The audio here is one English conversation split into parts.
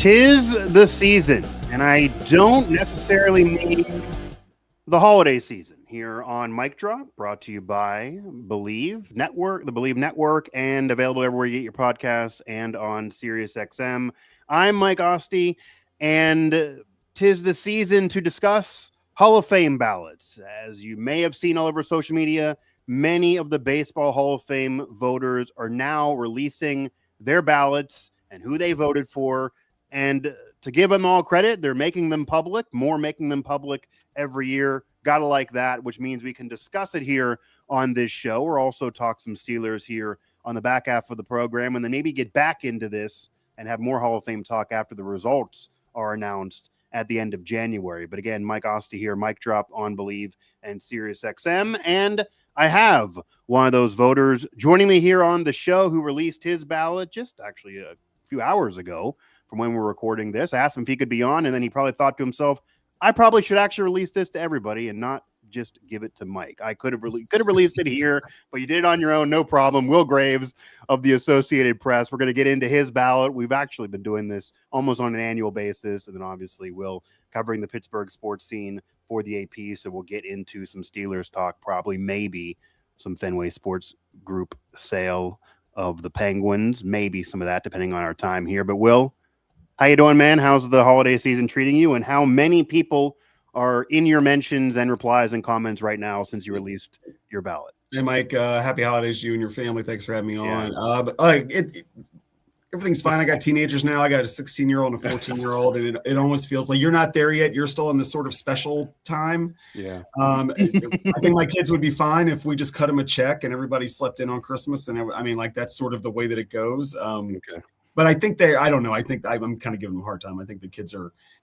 'Tis the season, and I don't necessarily mean the holiday season here on Mic Drop, brought to you by Believe Network, the Believe Network, and available everywhere you get your podcasts and on SiriusXM. I'm Mike Asti, and 'tis the season to discuss Hall of Fame ballots. As you may have seen all over social media, many of the Baseball Hall of Fame voters are now releasing their ballots and who they voted for. And to give them all credit, they're making them public, making them public every year. Gotta like that, which means we can discuss it here on this show. We'll also talk some Steelers here on the back half of the program, and then maybe get back into this and have more Hall of Fame talk after the results are announced at the end of January. But again, Mike Asti here, Mic Drop on Believe and SiriusXM. And I have one of those voters joining me here on the show who released his ballot just actually a few hours ago from when we're recording this. I asked him if he could be on, and then he probably thought to himself, I probably should actually release this to everybody and not just give it to Mike. I could have released it here, but you did it on your own, no problem. Will Graves of the Associated Press. We're going to get into his ballot. We've actually been doing this almost on an annual basis, and then obviously Will covering the Pittsburgh sports scene for the AP, so we'll get into some Steelers talk, probably maybe some Fenway Sports Group sale of the Penguins, maybe some of that depending on our time here. But Will, how you doing, man? How's the holiday season treating you? And how many people are in your mentions and replies and comments right now since you released your ballot? Hey, Mike, happy holidays to you and your family. Thanks for having me on. Yeah. Everything's fine. I got teenagers now. I got a 16-year-old and a 14-year-old, and it almost feels like you're not there yet. You're still in this sort of special time. Yeah. I think my kids would be fine if we just cut them a check and everybody slept in on Christmas. And I mean, like, that's sort of the way that it goes. Okay. But I think I don't know. I think I'm kind of giving them a hard time. I think the kids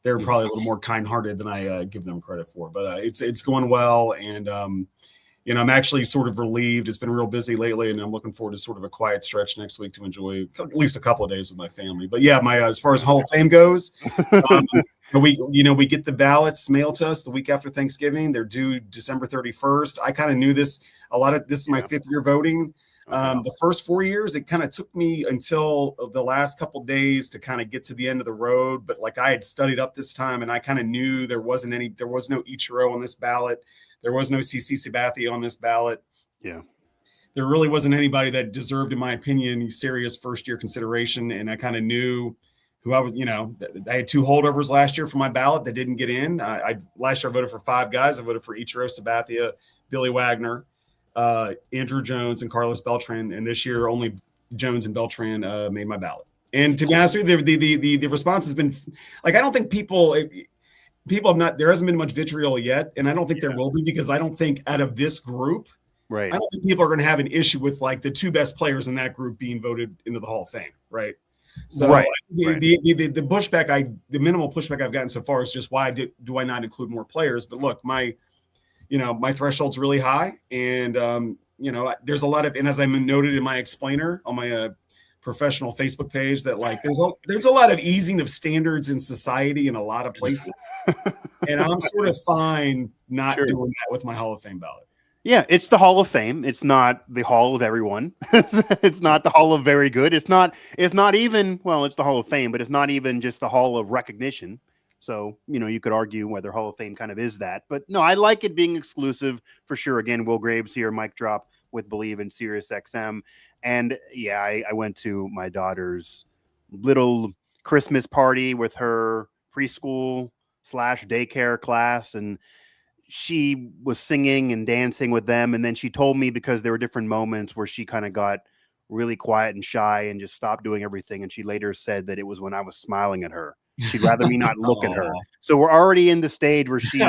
they're probably a little more kind-hearted than I give them credit for. But it's going well, and I'm actually sort of relieved. It's been real busy lately, and I'm looking forward to sort of a quiet stretch next week to enjoy at least a couple of days with my family. But yeah, as far as Hall of Fame goes, we get the ballots mailed to us the week after Thanksgiving. They're due December 31st. I kind of knew this. This is my fifth year voting. The first 4 years, it kind of took me until the last couple of days to kind of get to the end of the road. But like, I had studied up this time, and I kind of knew there was no Ichiro on this ballot. There was no CC Sabathia on this ballot. Yeah. There really wasn't anybody that deserved, in my opinion, serious first year consideration. And I kind of knew who I was, I had two holdovers last year for my ballot that didn't get in. Last year I voted for five guys. I voted for Ichiro, Sabathia, Billy Wagner, Andrew Jones, and Carlos Beltran. And this year only Jones and Beltran made my ballot. And to be honest with you, the response has been like, I don't think people have not, there hasn't been much vitriol yet. And I don't think there will be, because I don't think out of this group, right, I don't think people are going to have an issue with like the two best players in that group being voted into the Hall of Fame. Right. So the pushback, the minimal pushback I've gotten so far is just, why do I not include more players? But look, my threshold's really high, and there's a lot of, and as I noted in my explainer on my professional Facebook page, that like there's a lot of easing of standards in society in a lot of places, and I'm sort of fine not doing that with my Hall of Fame ballot. Yeah, it's the Hall of Fame. It's not the Hall of everyone. It's not the Hall of very good. It's not even, well, it's the Hall of Fame, but it's not even just the Hall of recognition. So, you could argue whether Hall of Fame kind of is that. But no, I like it being exclusive for sure. Again, Will Graves here, Mic Drop with Believe in SiriusXM. And yeah, I went to my daughter's little Christmas party with her preschool / daycare class, and she was singing and dancing with them. And then she told me, because there were different moments where she kind of got really quiet and shy and just stopped doing everything. And she later said that it was when I was smiling at her. She'd rather me not look at her. So we're already in the stage where she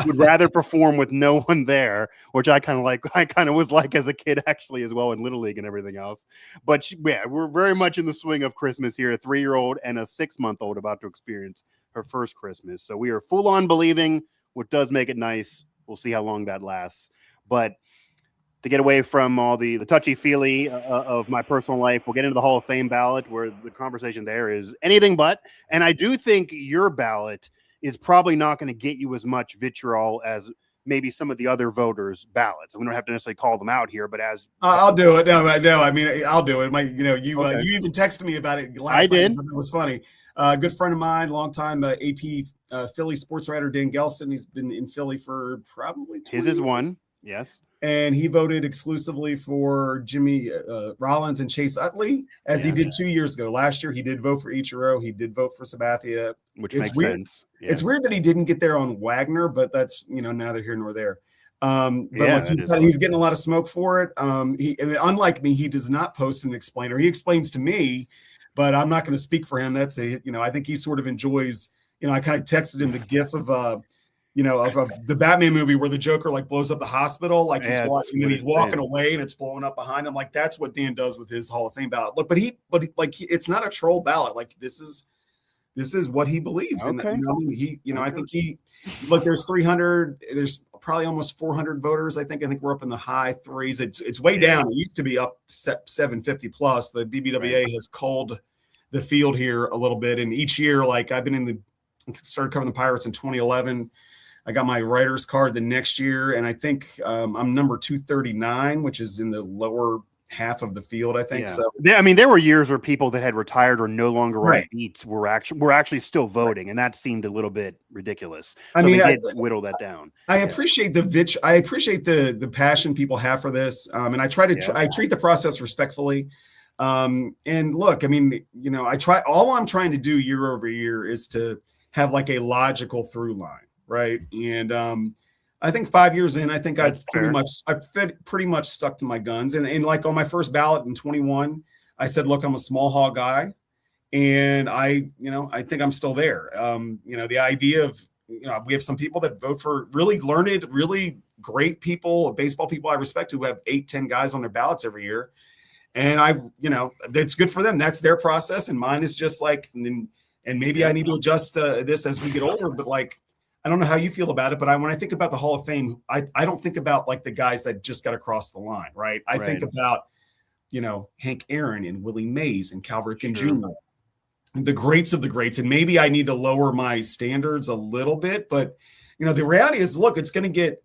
would rather perform with no one there, which I kind of like. I kind of was like as a kid, actually, as well, in Little League and everything else. But we're very much in the swing of Christmas here. A 3-year-old and a 6-month-old about to experience her first Christmas. So we are full on believing, which does make it nice. We'll see how long that lasts. But to get away from all the touchy-feely of my personal life, we'll get into the Hall of Fame ballot, where the conversation there is anything but. And I do think your ballot is probably not going to get you as much vitriol as maybe some of the other voters' ballots. We don't have to necessarily call them out here, but as I'll do it. No, I mean, I'll do it. You Okay. you even texted me about it last I night. did. It was funny. A good friend of mine, longtime AP Philly sports writer, Dan Gelson. He's been in Philly for probably 20 his is years. one. Yes. And he voted exclusively for Jimmy Rollins and Chase Utley, as he did 2 years ago. Last year, he did vote for Ichiro. He did vote for Sabathia. Which it's makes weird. sense. Yeah. It's weird that he didn't get there on Wagner, but that's neither here nor there. But he's getting a lot of smoke for it. Unlike me, he does not post an explainer. He explains to me, but I'm not going to speak for him. That's I think he sort of enjoys. I kind of texted him the gif of the Batman movie where the Joker like blows up the hospital, like he's walking away and it's blowing up behind him. Like that's what Dan does with his Hall of Fame ballot. Look, but it's not a troll ballot. Like this is what he believes. Okay. And I think there's 300, there's probably almost 400 voters. I think we're up in the high threes. It's way down. It used to be up 750 plus. The BBWA has culled the field here a little bit. And each year, like I've been started covering the Pirates in 2011. I got my writer's card the next year. And I think I'm number 239, which is in the lower half of the field, I think. So I mean, there were years where people that had retired or no longer write beats were actually still voting, and that seemed a little bit ridiculous. So they did whittle that down. I appreciate the passion people have for this, and I try to I treat the process respectfully. And look, I mean, all I'm trying to do year over year is to have like a logical through line, right? And I think 5 years in, I think I've pretty much stuck to my guns. And like on my first ballot in 21, I said, look, I'm a small hall guy. And I think I'm still there. The idea of, we have some people that vote for really learned, really great people, baseball people I respect, who have 8-10 guys on their ballots every year. And that's good for them. That's their process. And mine is just like, and maybe I need to adjust this as we get older, but like, I don't know how you feel about it, but when I think about the Hall of Fame, I don't think about like the guys that just got across the line, right? I think about, Hank Aaron and Willie Mays and Cal Ripken Jr., the greats of the greats. And maybe I need to lower my standards a little bit, but the reality is, look, it's going to get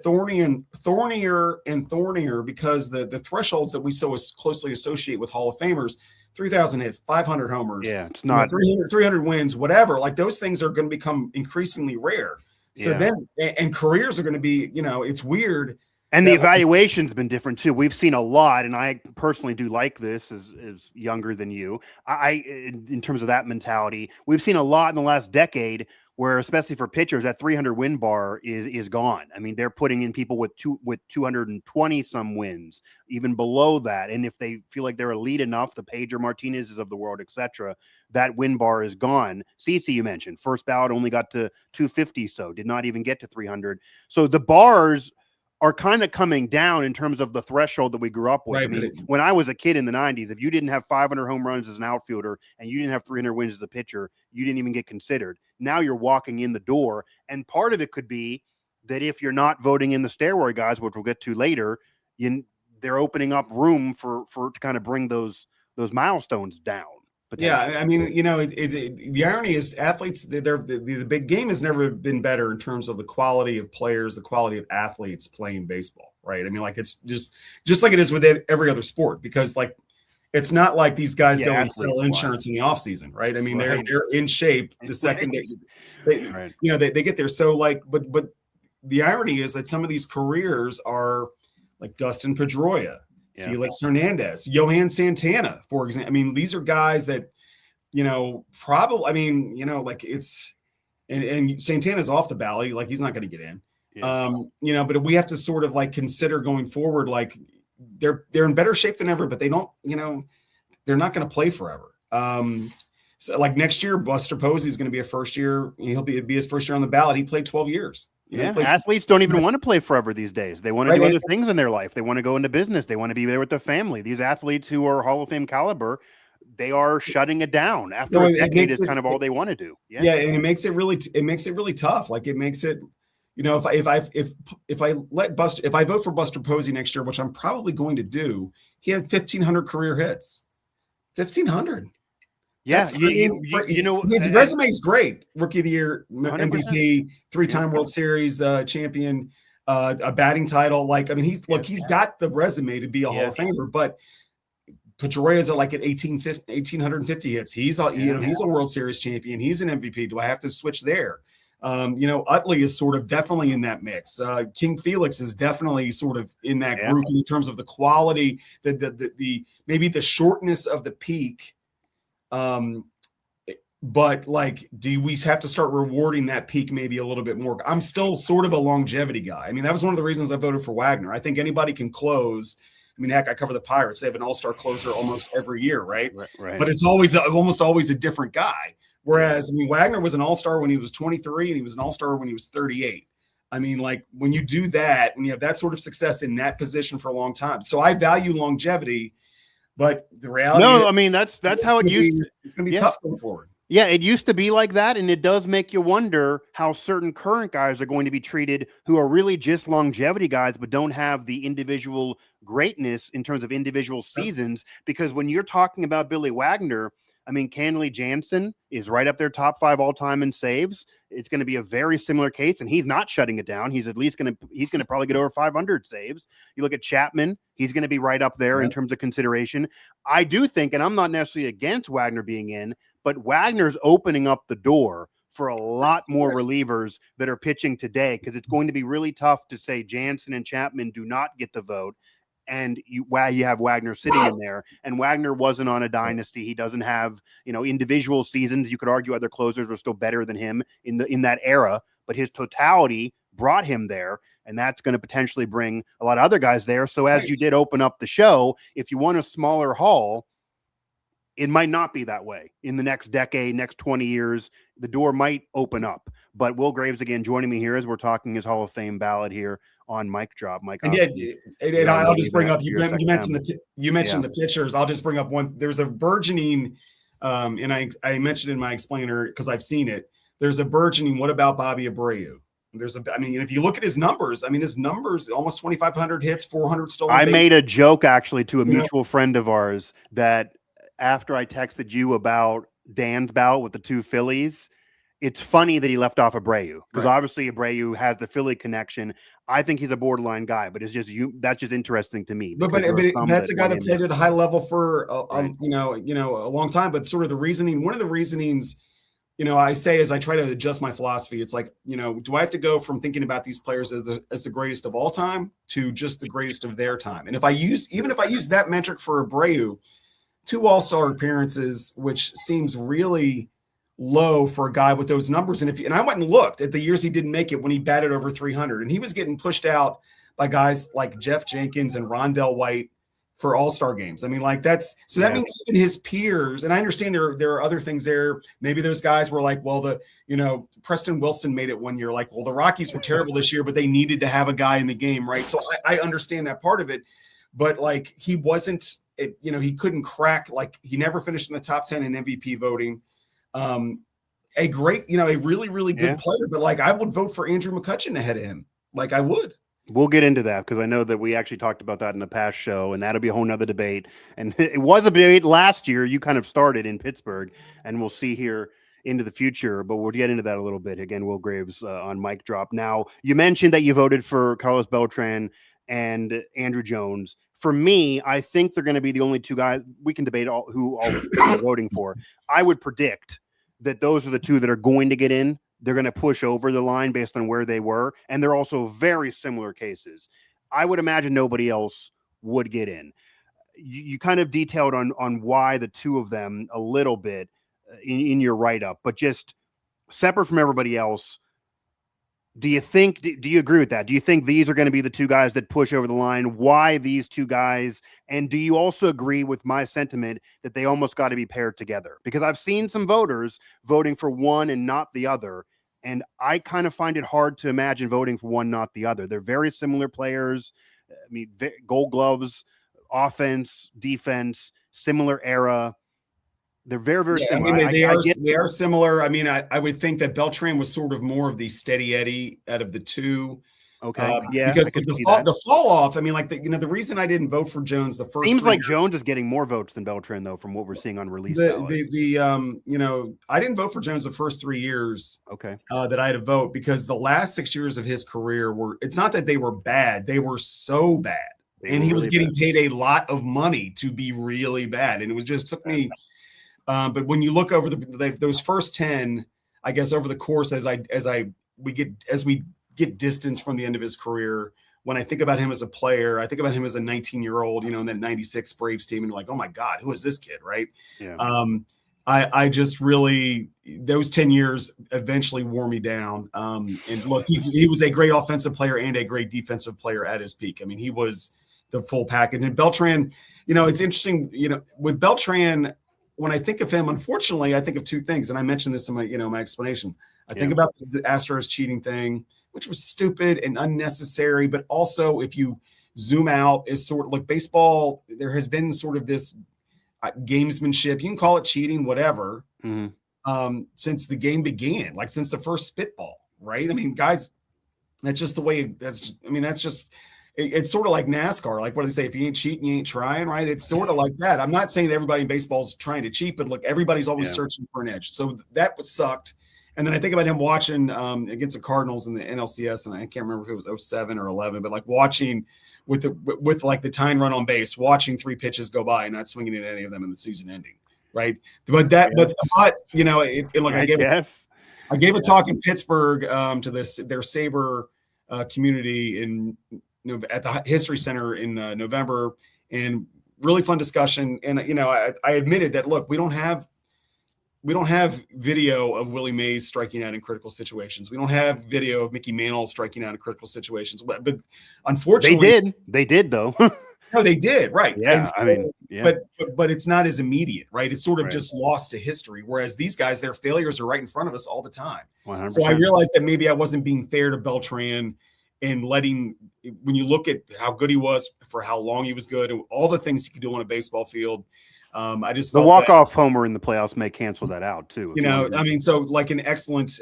thornier and thornier because the thresholds that we so closely associate with Hall of Famers, 3,000 hits, 500 homers, it's not 300 wins, whatever. Like those things are going to become increasingly rare. So then, and careers are going to be, it's weird. And the evaluation's been different too. We've seen a lot, and I personally do like this as younger than you. In terms of that mentality, we've seen a lot in the last decade where, especially for pitchers, that 300 win bar is gone. I mean, they're putting in people with 220 some wins, even below that. And if they feel like they're elite enough, the Pedro Martinez's of the world, etc., that win bar is gone. CeCe, you mentioned, first ballot only got to 250, so did not even get to 300. So the bars are kind of coming down in terms of the threshold that we grew up with. Right, I mean, when I was a kid in the 90s, if you didn't have 500 home runs as an outfielder and you didn't have 300 wins as a pitcher, you didn't even get considered. Now you're walking in the door. And part of it could be that if you're not voting in the steroid guys, which we'll get to later, they're opening up room for to kind of bring those milestones down. Yeah, I mean, the irony is athletes, the big game has never been better in terms of the quality of players, the quality of athletes playing baseball, right? I mean, like it's just like it is with every other sport, because like it's not like these guys go and sell insurance in the off season, right? I mean, they're in shape the second they get there. So like, but the irony is that some of these careers are like Dustin Pedroia, Felix Hernandez, Johan Santana, for example. I mean, these are guys that, probably, I mean, like it's, and Santana's off the ballot, like he's not going to get in. But we have to sort of like consider going forward, like they're in better shape than ever, but they don't, they're not going to play forever. So like next year, Buster Posey is going to be a first year. He'll be his first year on the ballot. He played 12 years. Athletes don't even want to play forever these days. They want to do other things in their life. They want to go into business. They want to be there with their family. These athletes who are Hall of Fame caliber, they are shutting it down after a decade is kind of all they want to do. And it makes it really tough. Like it makes it, if I vote for Buster Posey next year, which I'm probably going to do, he has 1,500 career hits. 1,500. Yeah, his resume is great. Rookie of the Year, 100%. MVP, 3-time World Series champion, a batting title. He's got the resume to be a Hall of Famer, but Pedroia's at 1,850 hits. He's a World Series champion. He's an MVP. Do I have to switch there? Utley is sort of definitely in that mix. King Felix is definitely sort of in that group in terms of the quality, the maybe the shortness of the peak. But do we have to start rewarding that peak maybe a little bit more? I'm still sort of a longevity guy. I mean, that was one of the reasons I voted for Wagner. I think anybody can close. I mean, heck, I cover the Pirates. They have an all-star closer almost every year, right? But it's almost always a different guy. Whereas, Wagner was an all-star when he was 23 and he was an all-star when he was 38. I mean, when you do that, when you have that sort of success in that position for a long time. So I value longevity, but the reality that's how it used to. It's going to be tough going forward. Yeah, it used to be like that, and it does make you wonder how certain current guys are going to be treated who are really just longevity guys but don't have the individual greatness in terms of individual seasons. Because when you're talking about Billy Wagner, Kenley Jansen is right up there, top 5 all-time in saves. It's going to be a very similar case, and he's not shutting it down. He's at least going to probably get over 500 saves. You look at Chapman, he's going to be right up there in terms of consideration. I do think, and I'm not necessarily against Wagner being in, but Wagner's opening up the door for a lot more relievers that are pitching today, because it's going to be really tough to say Jansen and Chapman do not get the vote. And you have Wagner sitting in there, and Wagner wasn't on a dynasty. He doesn't have, individual seasons. You could argue other closers were still better than him in that era, but his totality brought him there, and that's going to potentially bring a lot of other guys there. So as you did open up the show, if you want a smaller haul, it might not be that way in the next decade, next 20 years. The door might open up. But Will Graves again joining me here as we're talking his Hall of Fame ballot here on Mike Drop. Mike, and I'll just bring up. You mentioned the pitchers. I'll just bring up one. There's a burgeoning, and I mentioned in my explainer because I've seen it. There's a burgeoning. What about Bobby Abreu? If you look at his numbers, almost 2,500 hits, 400 stolen bases. I made a joke actually to a mutual friend of ours that after I texted you about Dan's ballot with the 2 Phillies, it's funny that he left off Abreu because obviously Abreu has the Philly connection. I think he's a borderline guy, but it's just that's just interesting to me. But that's a guy that played at a high level for a long time. But sort of one of the reasonings, I say is I try to adjust my philosophy. It's do I have to go from thinking about these players as the greatest of all time to just the greatest of their time? And if I use that metric for Abreu, 2 all-star appearances, which seems really low for a guy with those numbers. And I went and looked at the years he didn't make it when he batted over 300, and he was getting pushed out by guys like Jeff Jenkins and Rondell White for all-star games. That means even his peers, and I understand there are other things there. Maybe those guys were Preston Wilson made it one year. The Rockies were terrible this year, but they needed to have a guy in the game, right? So I understand that part of it, but he wasn't. He couldn't crack, he never finished in the top 10 in MVP voting. A really, really good player, but I would vote for Andrew McCutchen ahead of him. I would. We'll get into that because I know that we actually talked about that in the past show, and that'll be a whole nother debate. And it was a debate last year. You kind of started in Pittsburgh, and we'll see here into the future, but we'll get into that a little bit. Again, Will Graves on Mic Drop. Now, you mentioned that you voted for Carlos Beltran and Andrew Jones. For me, I think they're going to be the only 2 guys. We can debate who are voting for. I would predict that those are the 2 that are going to get in. They're going to push over the line based on where they were, and they're also very similar cases. I would imagine nobody else would get in. You kind of detailed on why the 2 of them a little bit in your write-up, but just separate from everybody else, do you agree with that? Do you think these are going to be the 2 guys that push over the line? Why these 2 guys? And do you also agree with my sentiment that they almost got to be paired together? Because I've seen some voters voting for one and not the other, and I kind of find it hard to imagine voting for one, not the other. They're very similar players. Gold Gloves, offense, defense, similar era. They're very, very similar. They are similar. I would think that Beltran was sort of more of the steady Eddie out of the 2. Okay. Yeah. Because I could see the fall off. I mean, like the reason I didn't vote for Jones the first seems 3 like years, Jones is getting more votes than Beltran though, from what we're seeing on release ballots. I didn't vote for Jones the first 3 years. Okay. That I had to vote because the last 6 years of his career it's not that they were bad, they were so bad. And he was getting paid a lot of money to be really bad. And it was just took me. But when you look over those first 10, I guess over the course as we get distance from the end of his career, when I think about him as a player, I think about him as a 19-year-old, in that 96 Braves team, and like, oh my God, who is this kid, right? Yeah. I just really, those 10 years eventually wore me down. And look, he was a great offensive player and a great defensive player at his peak. I mean, he was the full package. And Beltran, it's interesting, with Beltran, when I think of him, unfortunately, I think of two things. And I mentioned this in my explanation. I think about the Astros cheating thing, which was stupid and unnecessary. But also, if you zoom out, is sort of like baseball, there has been sort of this gamesmanship. You can call it cheating, whatever, since the game began, like since the first spitball, right? I mean, guys, that's just the way it's sort of like NASCAR. Like what do they say? If you ain't cheating, you ain't trying, right? It's sort of like that. I'm not saying that everybody in baseball is trying to cheat, but look, everybody's always searching for an edge. So that was sucked. And then I think about him watching against the Cardinals in the NLCS, and I can't remember if it was 07 or 11, but like watching with like the tying run on base, watching 3 pitches go by and not swinging at any of them in the season ending, right? But I gave a talk in Pittsburgh to their Sabre community at the History Center in November, and really fun discussion. And I admitted that look, we don't have video of Willie Mays striking out in critical situations. We don't have video of Mickey Mantle striking out in critical situations. But unfortunately, they did though. No, they did, right? Yeah, so, but it's not as immediate, right? It's sort of just lost to history. Whereas these guys, their failures are right in front of us all the time. 100%. So I realized that maybe I wasn't being fair to Beltran and when you look at how good he was, for how long he was good, and all the things he could do on a baseball field. I just the walk-off homer in the playoffs may cancel that out too. So like an excellent,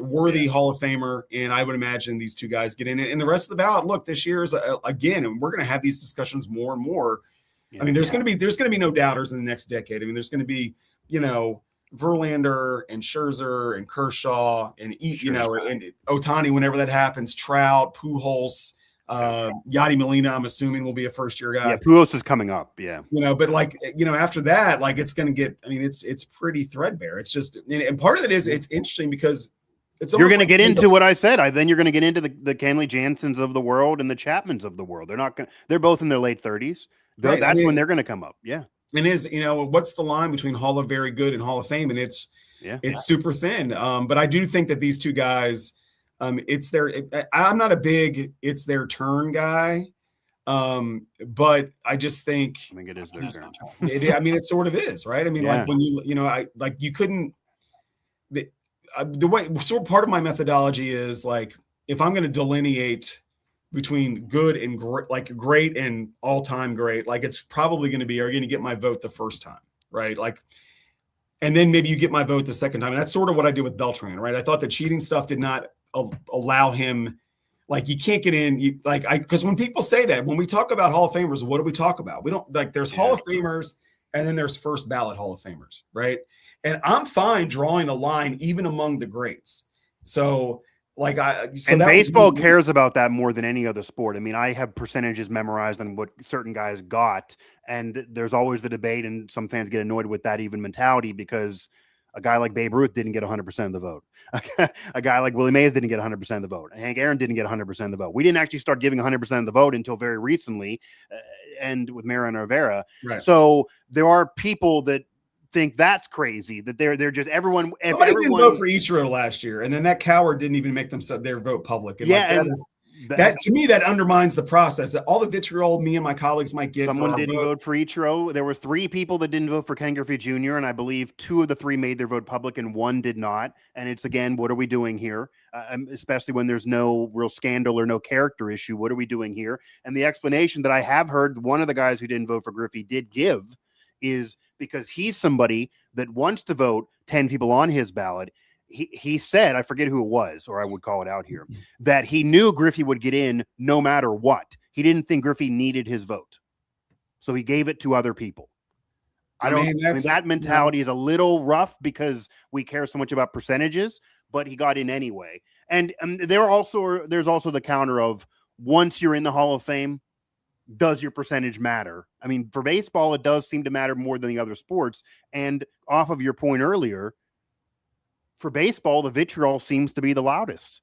worthy Hall of Famer, and I would imagine these two guys get in it. And the rest of the ballot, look, this year is again, and we're going to have these discussions more and more. Yeah, I mean, there's going to be no doubters in the next decade. I mean, there's going to be, Verlander and Scherzer and Kershaw and and Ohtani whenever that happens. Trout, Pujols. Yadi Molina, I'm assuming, will be a first-year guy. Yeah, Pujols is coming up. Yeah, but after that, like it's going to get. I mean, it's pretty threadbare. It's just, and part of it is it's interesting because you're going to get into what I said. Then you're going to get into the Kenley Jansens of the world and the Chapmans of the world. They're both in their late 30s. Right. That's when they're going to come up. Yeah, and what's the line between Hall of Very Good and Hall of Fame? And it's super thin. But I do think that these two guys. I'm not a big it's their turn guy, but I just think it is their turn. It sort of is, right? I mean, like when you couldn't the way. So part of my methodology is like if I'm going to delineate between good and great and all-time great, like it's probably going to be, are you going to get my vote the first time, right? Like. And then maybe you get my vote the second time. And that's sort of what I did with Beltran, right? I thought the cheating stuff did not allow him, like you can't get in, because when people say that, when we talk about Hall of Famers, what do we talk about? We don't there's Hall of Famers and then there's first ballot Hall of Famers, right? And I'm fine drawing a line even among the greats. So baseball cares about that more than any other sport. I mean, I have percentages memorized on what certain guys got, and there's always the debate, and some fans get annoyed with that even mentality because a guy like Babe Ruth didn't get 100% of the vote. A guy like Willie Mays didn't get 100% of the vote. Hank Aaron didn't get 100% of the vote. We didn't actually start giving 100% of the vote until very recently, and with Mariano Rivera. Right. So there are people that think that's crazy, that they're just everyone. Somebody didn't vote for Ichiro last year, and then that coward didn't even make their vote public. And that to me, that undermines the process. All the vitriol me and my colleagues might get. Someone didn't vote for Ichiro. There were 3 people that didn't vote for Ken Griffey Jr., and I believe 2 of the 3 made their vote public, and 1 did not. And it's again, what are we doing here? Especially when there's no real scandal or no character issue. What are we doing here? And the explanation that I have heard one of the guys who didn't vote for Griffey did give is because he's somebody that wants to vote 10 people on his ballot. he said, I forget who it was, or I would call it out here, that he knew Griffey would get in no matter what. He didn't think Griffey needed his vote, so he gave it to other people. I mean, that mentality is a little rough because we care so much about percentages, but he got in anyway. And there's also the counter of, once you're in the Hall of Fame, does your percentage matter? I mean, for baseball, it does seem to matter more than the other sports. And off of your point earlier, for baseball, the vitriol seems to be the loudest,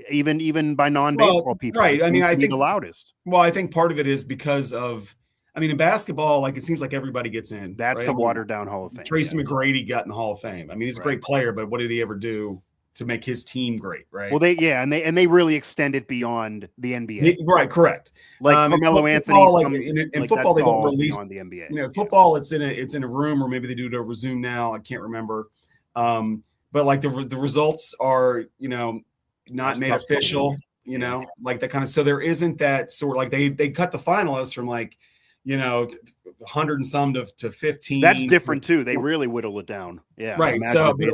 even by non-baseball people. Right. I mean, I think the loudest. Well, I think part of it is because of, I mean, in basketball, like, it seems like everybody gets in. That's right? a watered down Hall of Fame. Tracy McGrady got in the Hall of Fame. I mean, he's a great player, but what did he ever do to make his team great? Right. Well, they really extend it beyond the NBA. Right. Correct. Like Carmelo Anthony. In football, they don't release the NBA. You know, football, it's in a room, or maybe they do it over Zoom now. I can't remember. But like the results are, you know, not made official. You know, like that kind of. So there isn't that sort of, like they cut the finalists from, like, you know, 100 and some to 15. That's different too. They really whittle it down. Yeah. Right. So, but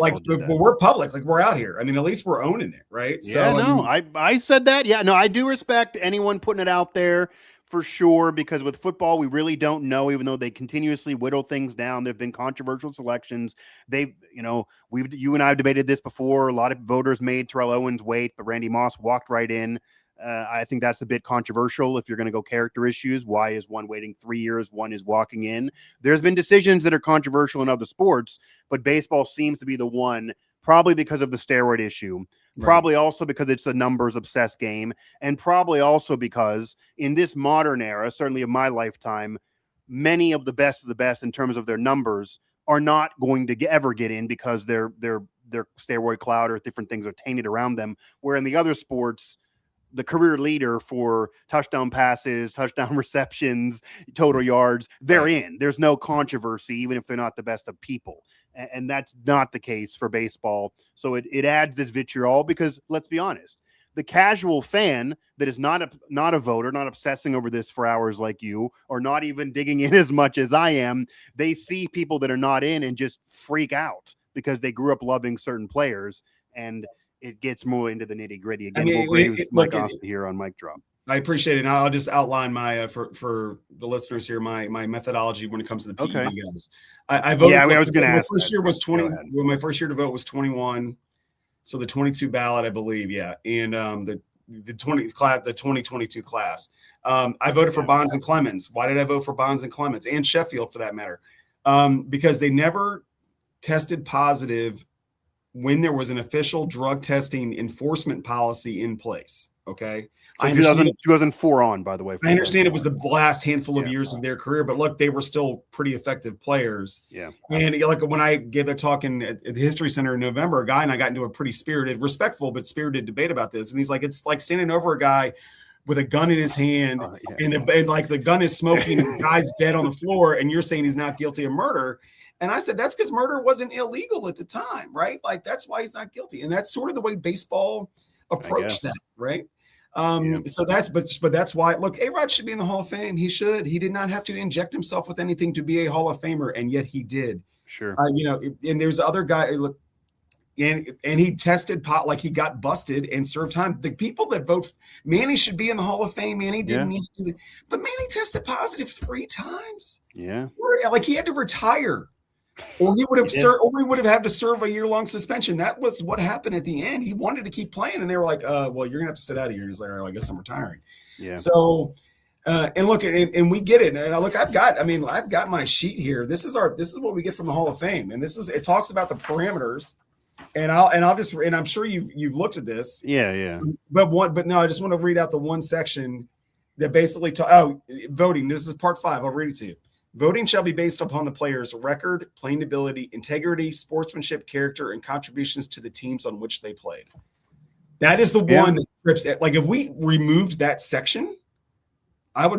we're public. Like, we're out here. I mean, at least we're owning it. Right. Yeah. So, I said that. Yeah. No, I do respect anyone putting it out there for sure, because with football, we really don't know, even though they continuously whittle things down. There've been controversial selections. You and I have debated this before. A lot of voters made Terrell Owens wait, but Randy Moss walked right in. I think that's a bit controversial. If you're going to go character issues, why is one waiting 3 years? One is walking in. There's been decisions that are controversial in other sports, but baseball seems to be the one, probably because of the steroid issue, probably also because it's a numbers obsessed game, and probably also because in this modern era, certainly of my lifetime, many of the best in terms of their numbers are not going to ever get in because their steroid cloud or different things are tainted around them. Where in the other sports, the career leader for touchdown passes, touchdown receptions, total yards, they're in. There's no controversy, even if they're not the best of people. And that's not the case for baseball. So it adds this vitriol because, let's be honest, the casual fan that is not a voter, not obsessing over this for hours like you, or not even digging in as much as I am, they see people that are not in and just freak out because they grew up loving certain players, and it gets more into the nitty gritty. Again, we'll bring Mike Asti here on Mic Drop. I appreciate it. And I'll just outline my for the listeners here my methodology when it comes to the PED guys. I voted. Yeah, I was going to ask. My first year was 20. Well, my first year to vote was 21. So the 22 ballot, I believe, yeah, and the 2022 class. I voted for Bonds and Clemens. Why did I vote for Bonds and Clemens and Sheffield for that matter? Because they never tested positive when there was an official drug testing enforcement policy in place. Okay. So 2004 on, by the way. I understand it was the last handful of years of their career, but look, they were still pretty effective players. Yeah. And like when I gave the talk at the History Center in November, a guy and I got into a pretty respectful, but spirited debate about this. And he's like, it's like standing over a guy with a gun in his hand and like the gun is smoking and the guy's dead on the floor. And you're saying he's not guilty of murder. And I said, that's because murder wasn't illegal at the time, right? Like, that's why he's not guilty. And that's sort of the way baseball approached that, right? So that's why, look, A-Rod should be in the Hall of Fame. He should. He did not have to inject himself with anything to be a Hall of Famer, and yet he did. Sure. And there's other guy, and he tested pot, like he got busted and served time. The people that vote, Manny should be in the Hall of Fame. Manny didn't need to do that. But Manny tested positive 3 times. Yeah. Like, he had to retire. Or he would have or we would have had to serve a year-long suspension. That was what happened at the end. He wanted to keep playing, and they were like, well, you're gonna have to sit out of here. He's like, all right, I guess I'm retiring. Yeah. So and look, and we get it. Look, I've got my sheet here. This is what we get from the Hall of Fame. And it talks about the parameters. And I'm sure you've looked at this. Yeah. But no, I just want to read out the one section that basically voting. This is part 5. I'll read it to you. Voting shall be based upon the player's record, playing ability, integrity, sportsmanship, character, and contributions to the teams on which they played. That is the one that trips it. Like, if we removed that section, I'd be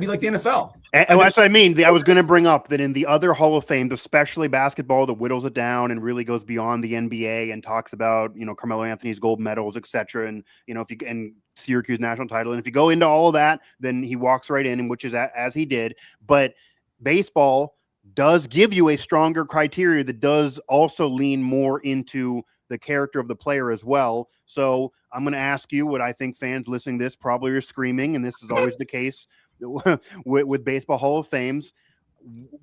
like the NFL. And that's what I mean. I was going to bring up that in the other Hall of Fames, especially basketball, that whittles it down and really goes beyond the NBA and talks about, Carmelo Anthony's gold medals, etc. And, and Syracuse national title. And if you go into all of that, then he walks right in, which is as he did. But baseball does give you a stronger criteria that does also lean more into the character of the player as well. So I'm going to ask you what I think fans listening to this probably are screaming, and this is always the case with Baseball Hall of Fames.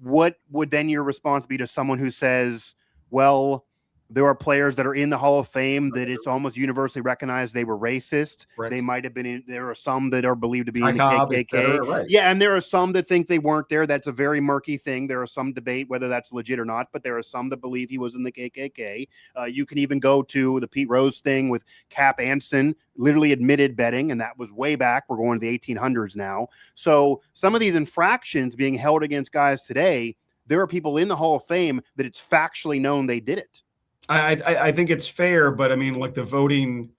What would then your response be to someone who says, well, there are players that are in the Hall of Fame that it's almost universally recognized they were racist. They might have been in, there are some that are believed to be in the KKK. Right. Yeah, and there are some that think they weren't there. That's a very murky thing. There are some debate whether that's legit or not, but there are some that believe he was in the KKK. You can even go to the Pete Rose thing with Cap Anson, literally admitted betting, and that was way back. We're going to the 1800s now. So some of these infractions being held against guys today, there are people in the Hall of Fame that it's factually known they did it. I think it's fair, but I mean, like the voting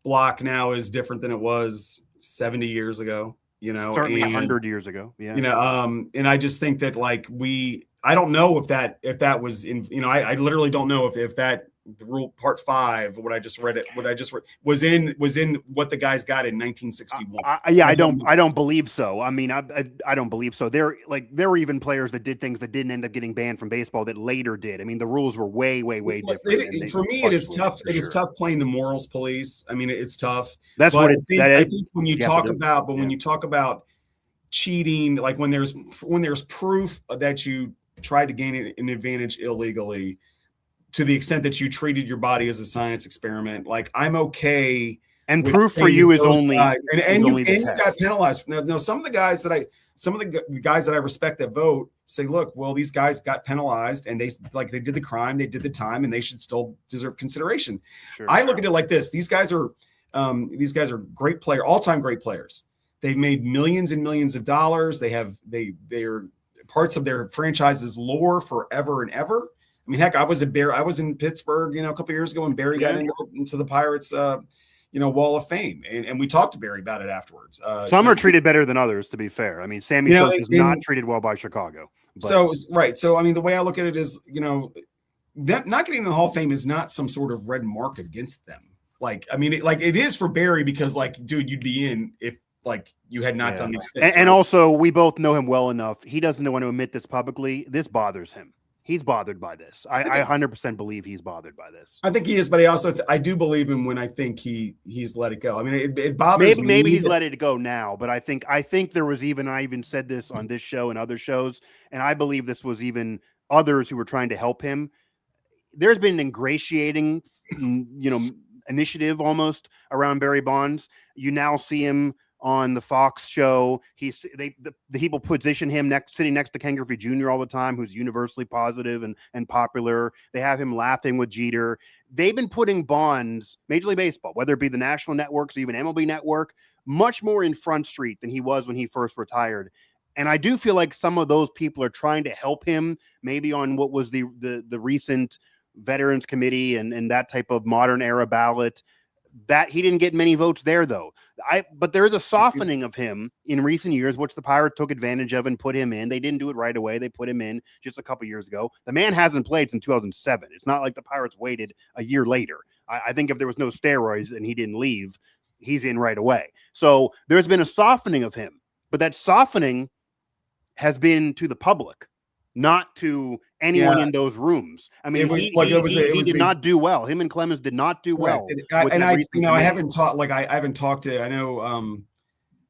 block now is different than it was 70 years ago, you know, certainly 100 years ago. Yeah. You know, and I just think that like I don't know if that was in, you know, I literally don't know if that the rule part 5, what I just read was in what the guys got in 1961. I don't believe so. I mean, I don't believe so. There were even players that did things that didn't end up getting banned from baseball that later did. I mean, the rules were way different. For me, it is tough. It is tough playing the morals police. I mean, it's tough. That's what I think when you talk about, when you talk about cheating, like when there's proof that you tried to gain an advantage illegally, to the extent that you treated your body as a science experiment, like I'm okay. And proof for you is only you got penalized. Now some of the guys that I respect that vote say, look, well, these guys got penalized and they did the crime, they did the time, and they should still deserve consideration. Sure. I look at it like this: these guys are great all-time great players. They've made millions and millions of dollars. They are parts of their franchise's lore forever and ever. I mean, heck, I was in Pittsburgh, you know, a couple of years ago when Barry got into the Pirates, Wall of Fame, and we talked to Barry about it afterwards. Some are treated better than others, to be fair. I mean, Sammy Sosa is not treated well by Chicago. But. So I mean, the way I look at it is, you know, that not getting in the Hall of Fame is not some sort of red mark against them. Like, I mean, it is for Barry because, like, dude, you'd be in if like you had not done these things. And also, we both know him well enough. He doesn't want to admit this publicly. This bothers him. He's bothered by this. I 100% believe he's bothered by this. I think he is, but I do believe him when I think he's let it go. I mean, it bothers me. Maybe he's let it go now, but I think there was I even said this on this show and other shows, and I believe this was even others who were trying to help him. There's been an ingratiating, initiative almost around Barry Bonds. You now see him on the Fox show. The people position him sitting next to Ken Griffey Jr. all the time, who's universally positive and popular. They have him laughing with Jeter. They've been putting Bonds, Major League Baseball, whether it be the national networks or even MLB Network, much more in Front Street than he was when he first retired. And I do feel like some of those people are trying to help him, maybe on what was the recent Veterans Committee and that type of modern era ballot. That he didn't get many votes there, though. But there is a softening of him in recent years, which the Pirates took advantage of and put him in. They didn't do it right away. They put him in just a couple years ago. The man hasn't played since 2007. It's not like the Pirates waited a year later. I think if there was no steroids and he didn't leave, he's in right away. So there's been a softening of him, but that softening has been to the public, not to anyone in those rooms. I mean, he did not do well. Him and Clemens did not do well. I haven't talked to, I know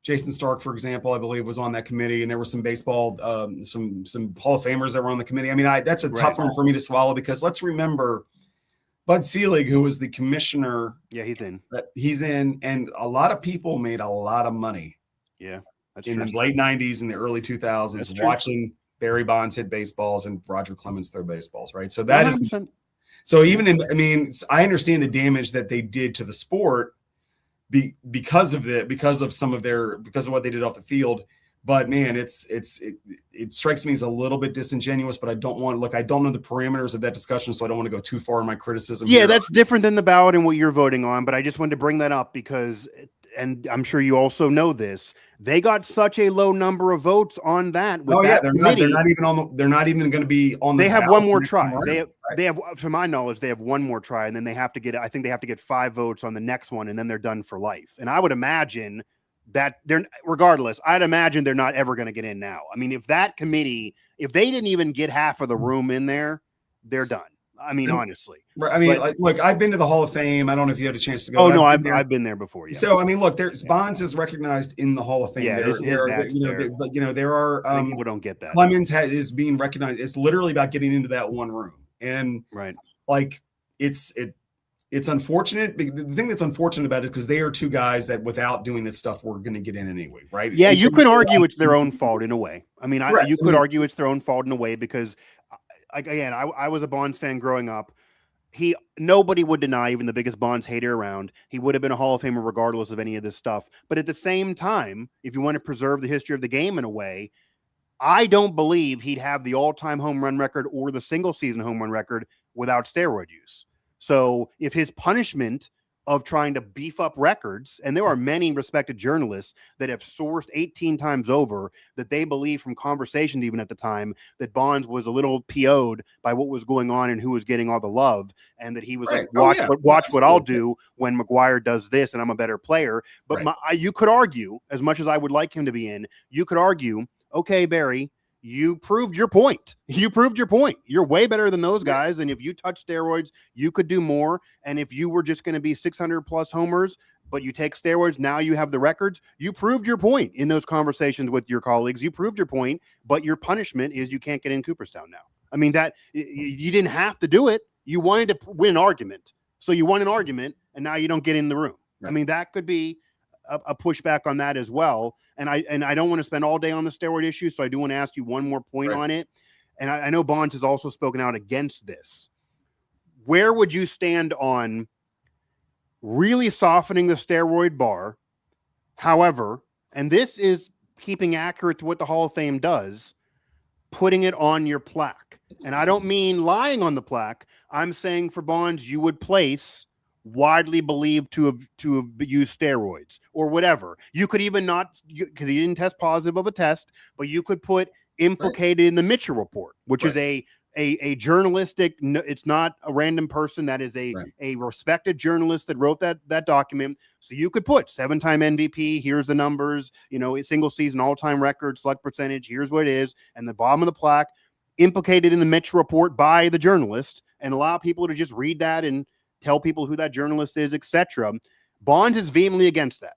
Jason Stark, for example, I believe was on that committee, and there were some baseball, some Hall of Famers that were on the committee. I mean, that's a tough one for me to swallow because let's remember Bud Selig, who was the commissioner. Yeah, he's in, and a lot of people made a lot of money. Yeah, in the late 90s and the early 2000s watching Barry Bonds hit baseballs and Roger Clemens throw baseballs, right? So that 100%. Is so even I understand the damage that they did to the sport because of what they did off the field. But man, it strikes me as a little bit disingenuous, but I don't know the parameters of that discussion, so I don't want to go too far in my criticism. Yeah, that's different than the ballot and what you're voting on, but I just wanted to bring that up because, and I'm sure you also know this, they got such a low number of votes on that. They're not even going to be on. They have one more try. They have, to my knowledge, they have one more try, and then they have to get 5 votes on the next one, and then they're done for life. And I would imagine that they're regardless, I'd imagine they're not ever going to get in now. I mean, if that committee, if they didn't even get half of the room in there, they're done. I mean, honestly. I mean, look, I've been to the Hall of Fame. I don't know if you had a chance to go. Oh no, I've been there before. Yeah. So I mean, look, there's Bonds is recognized in the Hall of Fame. Yeah, there are people don't get that. Clemens is being recognized. It's literally about getting into that one room, and like it's unfortunate. The thing that's unfortunate about it is because they are two guys that without doing this stuff were going to get in anyway, right? Yeah, you could argue it's their own fault in a way. I mean, you could argue it's their own fault in a way because. Again, I was a Bonds fan growing up. Nobody would deny, even the biggest Bonds hater around, he would have been a Hall of Famer regardless of any of this stuff. But at the same time, if you want to preserve the history of the game in a way, I don't believe he'd have the all-time home run record or the single-season home run record without steroid use. So if his punishment of trying to beef up records, and there are many respected journalists that have sourced 18 times over that they believe from conversations even at the time that Bonds was a little PO'd by what was going on and who was getting all the love, and that he was like, watch what I'll do when McGwire does this and I'm a better player. But you could argue, as much as I would like him to be in, you could argue, okay, Barry, you proved your point. You proved your point. You're way better than those guys. And if you touch steroids, you could do more. And if you were just going to be 600 plus homers, but you take steroids, now you have the records. You proved your point in those conversations with your colleagues. You proved your point, but your punishment is you can't get in Cooperstown now. I mean, that you didn't have to do it. You wanted to win an argument. So you won an argument and now you don't get in the room. Right. I mean, that could be a pushback on that as well. And I don't want to spend all day on the steroid issue. So I do want to ask you one more point on it. And I know Bonds has also spoken out against this. Where would you stand on really softening the steroid bar? However, and this is keeping accurate to what the Hall of Fame does, putting it on your plaque. And I don't mean lying on the plaque. I'm saying for Bonds, you would place widely believed to have used steroids or whatever. You could even not, because he didn't test positive of a test, but you could put implicated in the Mitchell report, which is a journalistic, it's not a random person. That is a respected journalist that wrote that document. So you could put 7-time MVP. Here's the numbers, a single season all-time record, select percentage. Here's what it is. And the bottom of the plaque, implicated in the Mitchell report by the journalist, and allow people to just read that and tell people who that journalist is, etc. Bonds is vehemently against that.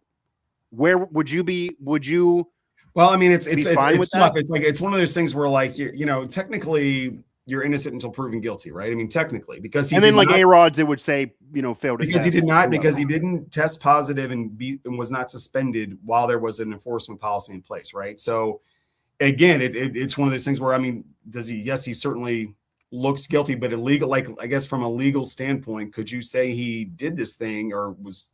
Where would you be? Would you? Well, I mean, it's tough. It's like, it's one of those things where, like, technically you're innocent until proven guilty, right? I mean, technically, because then like A-Rods, it would say, failed because he did not, because he didn't test positive and was not suspended while there was an enforcement policy in place, right? So again, it's one of those things where, I mean, does he? Yes, he certainly looks guilty, but illegal, like, I guess from a legal standpoint, could you say he did this thing or was,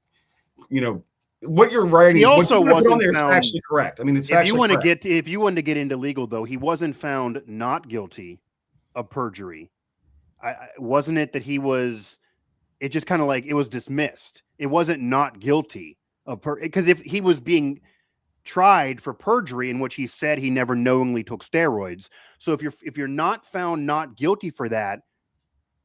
what you're writing is what you put on there is actually correct. I mean, it's if you want to get into legal, though, he wasn't found not guilty of perjury. Wasn't it that he was? It just kind of like it was dismissed. It wasn't not guilty of because if he was being tried for perjury in which he said he never knowingly took steroids. So if you're not found not guilty for that,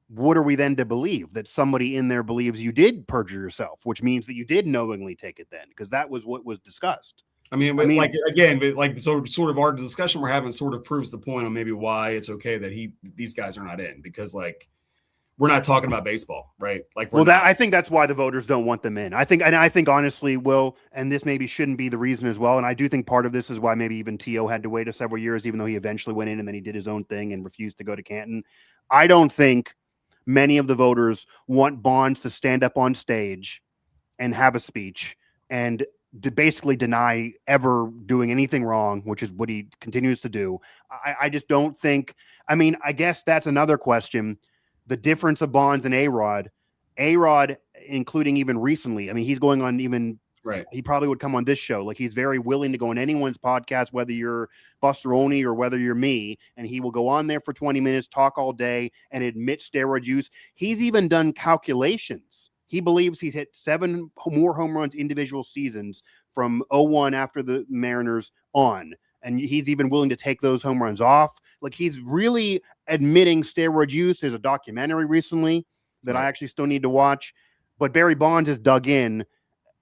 what are we then to believe? That somebody in there believes you did perjure yourself, which means that you did knowingly take it then, because that was what was discussed. I mean, sort of our discussion we're having sort of proves the point on maybe why it's okay that these guys are not in, because like we're not talking about baseball, right? Like, I think that's why the voters don't want them in. I think honestly, Will, and this maybe shouldn't be the reason as well. And I do think part of this is why maybe even T.O. had to wait several years, even though he eventually went in and then he did his own thing and refused to go to Canton. I don't think many of the voters want Bonds to stand up on stage and have a speech and to basically deny ever doing anything wrong, which is what he continues to do. I just don't think, I mean, I guess that's another question. The difference of Bonds and A-Rod, including even recently, I mean, he's going on even, he probably would come on this show. Like, he's very willing to go on anyone's podcast, whether you're Buster Olney or whether you're me, and he will go on there for 20 minutes, talk all day, and admit steroid use. He's even done calculations. He believes he's hit 7 more home runs individual seasons from 01 after the Mariners on. And he's even willing to take those home runs off. Like, he's really admitting steroid use. There's a documentary recently that I actually still need to watch. But Barry Bonds has dug in.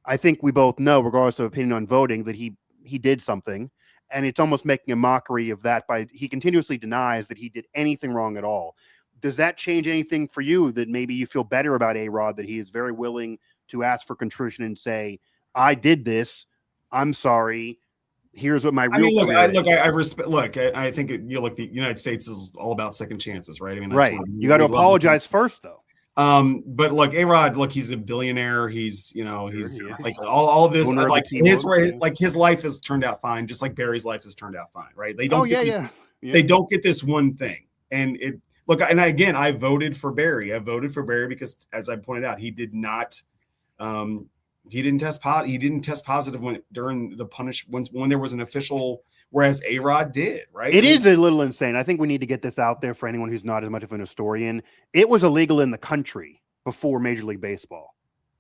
I think we both know, regardless of opinion on voting, that he did something, and it's almost making a mockery of that by he continuously denies that he did anything wrong at all. Does that change anything for you that maybe you feel better about A-Rod, that he is very willing to ask for contrition and say, I did this, I'm sorry, here's what my real career is. I respect. I think the United States is all about second chances, right? I mean, that's right. You got to apologize first, though. But look, A-Rod, look, he's a billionaire. He's, he's like all of this, like his life has turned out fine, just like Barry's life has turned out fine, right? They don't they don't get this one thing, and again, I voted for Barry. I voted for Barry because, as I pointed out, he did not. He didn't test positive during the when there was an official, whereas A-Rod did, right? It is a little insane. I think we need to get this out there for anyone who's not as much of an historian. It was illegal in the country before Major League Baseball.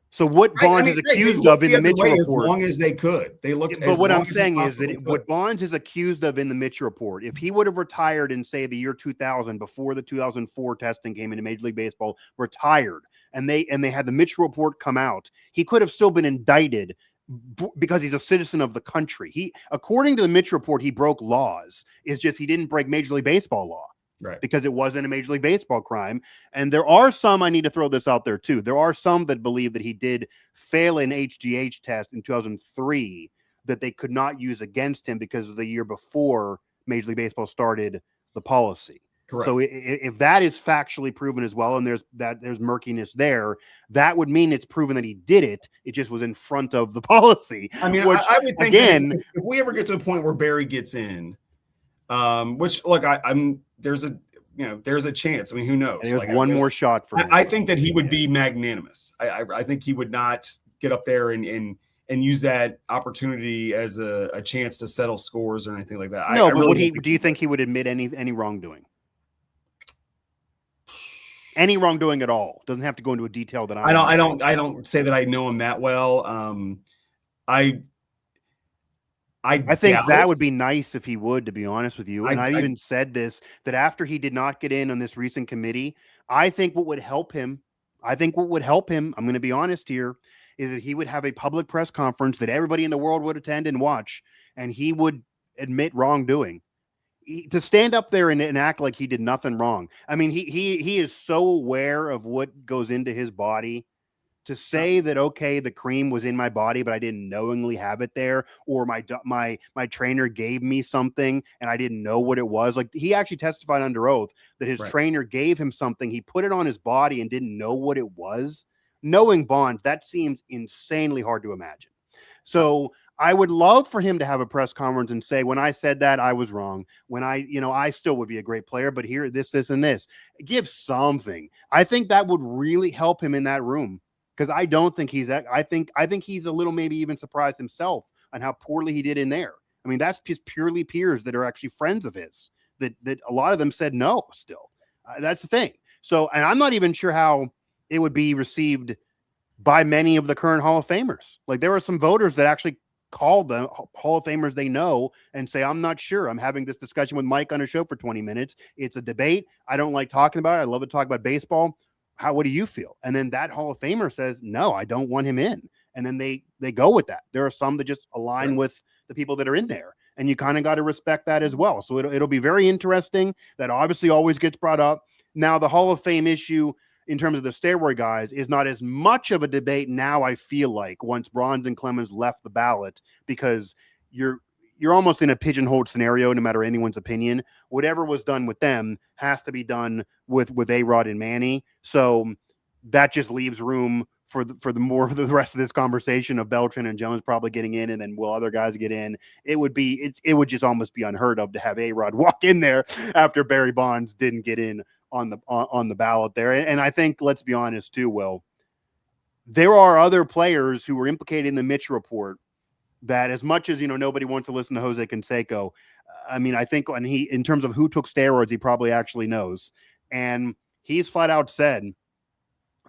So what Bonds is accused of in the Mitchell report, as long as they could, they looked. But what I'm saying is that what Bonds is accused of in the Mitchell report, if he would have retired in, say, the year 2000, before the 2004 testing came into Major League Baseball, retired, and they had the Mitchell report come out, he could have still been indicted because he's a citizen of the country. He, according to the Mitchell report, he broke laws. It's just he didn't break Major League Baseball law. Right. Because it wasn't a Major League Baseball crime. And there are some, I need to throw this out there too, there are some that believe that he did fail an HGH test in 2003 that they could not use against him because of the year before Major League Baseball started the policy. Correct. So if that is factually proven as well, and there's murkiness there, that would mean it's proven that he did it. It just was in front of the policy. I mean, which, I would think again, if we ever get to a point where Barry gets in, which look, there's a chance. I mean, who knows? There's one more shot for him. I think that he would be magnanimous. I think he would not get up there and use that opportunity as a chance to settle scores or anything like that. No, but do you think he would admit any wrongdoing? Any wrongdoing at all? Doesn't have to go into a detail that I don't say that I know him that well. I think that would be nice if he would, to be honest with you. And I even said this, that after he did not get in on this recent committee, I think what would help him, I'm going to be honest here, is that he would have a public press conference that everybody in the world would attend and watch, and he would admit wrongdoing. To stand up there and act like he did nothing wrong. I mean, he is so aware of what goes into his body. To say that, okay, the cream was in my body, but I didn't knowingly have it there, or my trainer gave me something and I didn't know what it was. Like, he actually testified under oath that his trainer gave him something. He put it on his body and didn't know what it was. Knowing Bonds, that seems insanely hard to imagine. So I would love for him to have a press conference and say, when I said that, I was wrong. When I still would be a great player, but here, this, and this. Give something. I think that would really help him in that room. Because I don't think he's that. I think he's a little maybe even surprised himself on how poorly he did in there. I mean, that's just purely peers that are actually friends of his. That a lot of them said no. Still, that's the thing. So, and I'm not even sure how it would be received by many of the current Hall of Famers. Like, there are some voters that actually call the Hall of Famers they know and say, I'm not sure. I'm having this discussion with Mike on a show for 20 minutes. It's a debate. I don't like talking about it. I love to talk about baseball. What do you feel? And then that Hall of Famer says, no, I don't want him in. And then they go with that. There are some that just align with the people that are in there. And you kind of got to respect that as well. So it'll be very interesting. That obviously always gets brought up. Now, the Hall of Fame issue in terms of the steroid guys is not as much of a debate now, I feel like, once Bronze and Clemens left the ballot, because you're almost in a pigeonholed scenario, no matter anyone's opinion. Whatever was done with them has to be done with A-Rod and Manny. So that just leaves room for the rest of this conversation of Beltran and Jones probably getting in, and then will other guys get in? It would just almost be unheard of to have A-Rod walk in there after Barry Bonds didn't get in on the ballot there. And I think, let's be honest too, Will, there are other players who were implicated in the Mitch report that, as much as, nobody wants to listen to Jose Canseco, I mean, I think in terms of who took steroids, he probably actually knows. And he's flat out said,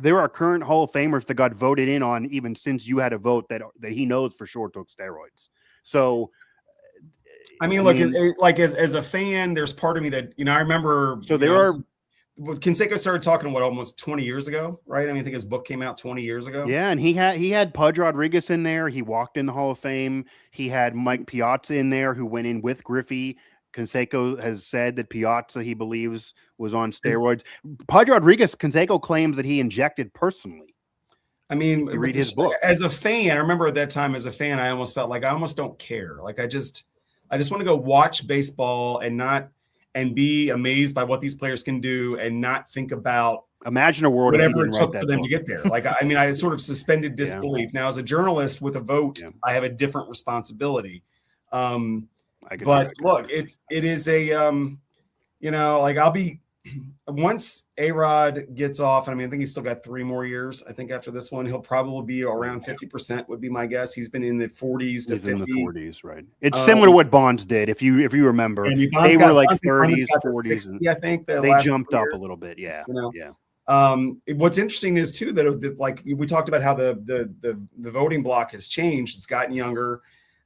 there are current Hall of Famers that got voted in on even since you had a vote that he knows for sure took steroids. So, I mean, look, as a fan, there's part of me that, I remember. So there are Canseco started talking almost 20 years ago, right? I mean, I think his book came out 20 years ago. Yeah, and he had Pudge Rodriguez in there. He walked in the Hall of Fame. He had Mike Piazza in there, who went in with Griffey. Canseco has said that Piazza, he believes, was on steroids. Pudge Rodriguez, Canseco claims that he injected personally. I mean, you read his book. As a fan, I remember at that time as a fan, I almost felt like I almost don't care. Like I just want to go watch baseball and be amazed by what these players can do and not think about imagine a world whatever it took for them to get there. Like, I mean, I sort of suspended disbelief. Now, as a journalist with a vote, I have a different responsibility. But look, it is a, like I'll be, once A-Rod gets off, I mean, I think he's still got 3 more years. I think after this one, he'll probably be around 50% would be my guess. He's been in the 40s to 50. In the 40s, right? It's similar to what Bonds did, if you remember. They were like 30s, 40s. 60, I think they jumped up a little bit. Yeah, what's interesting is too that like we talked about how the voting block has changed. It's gotten younger.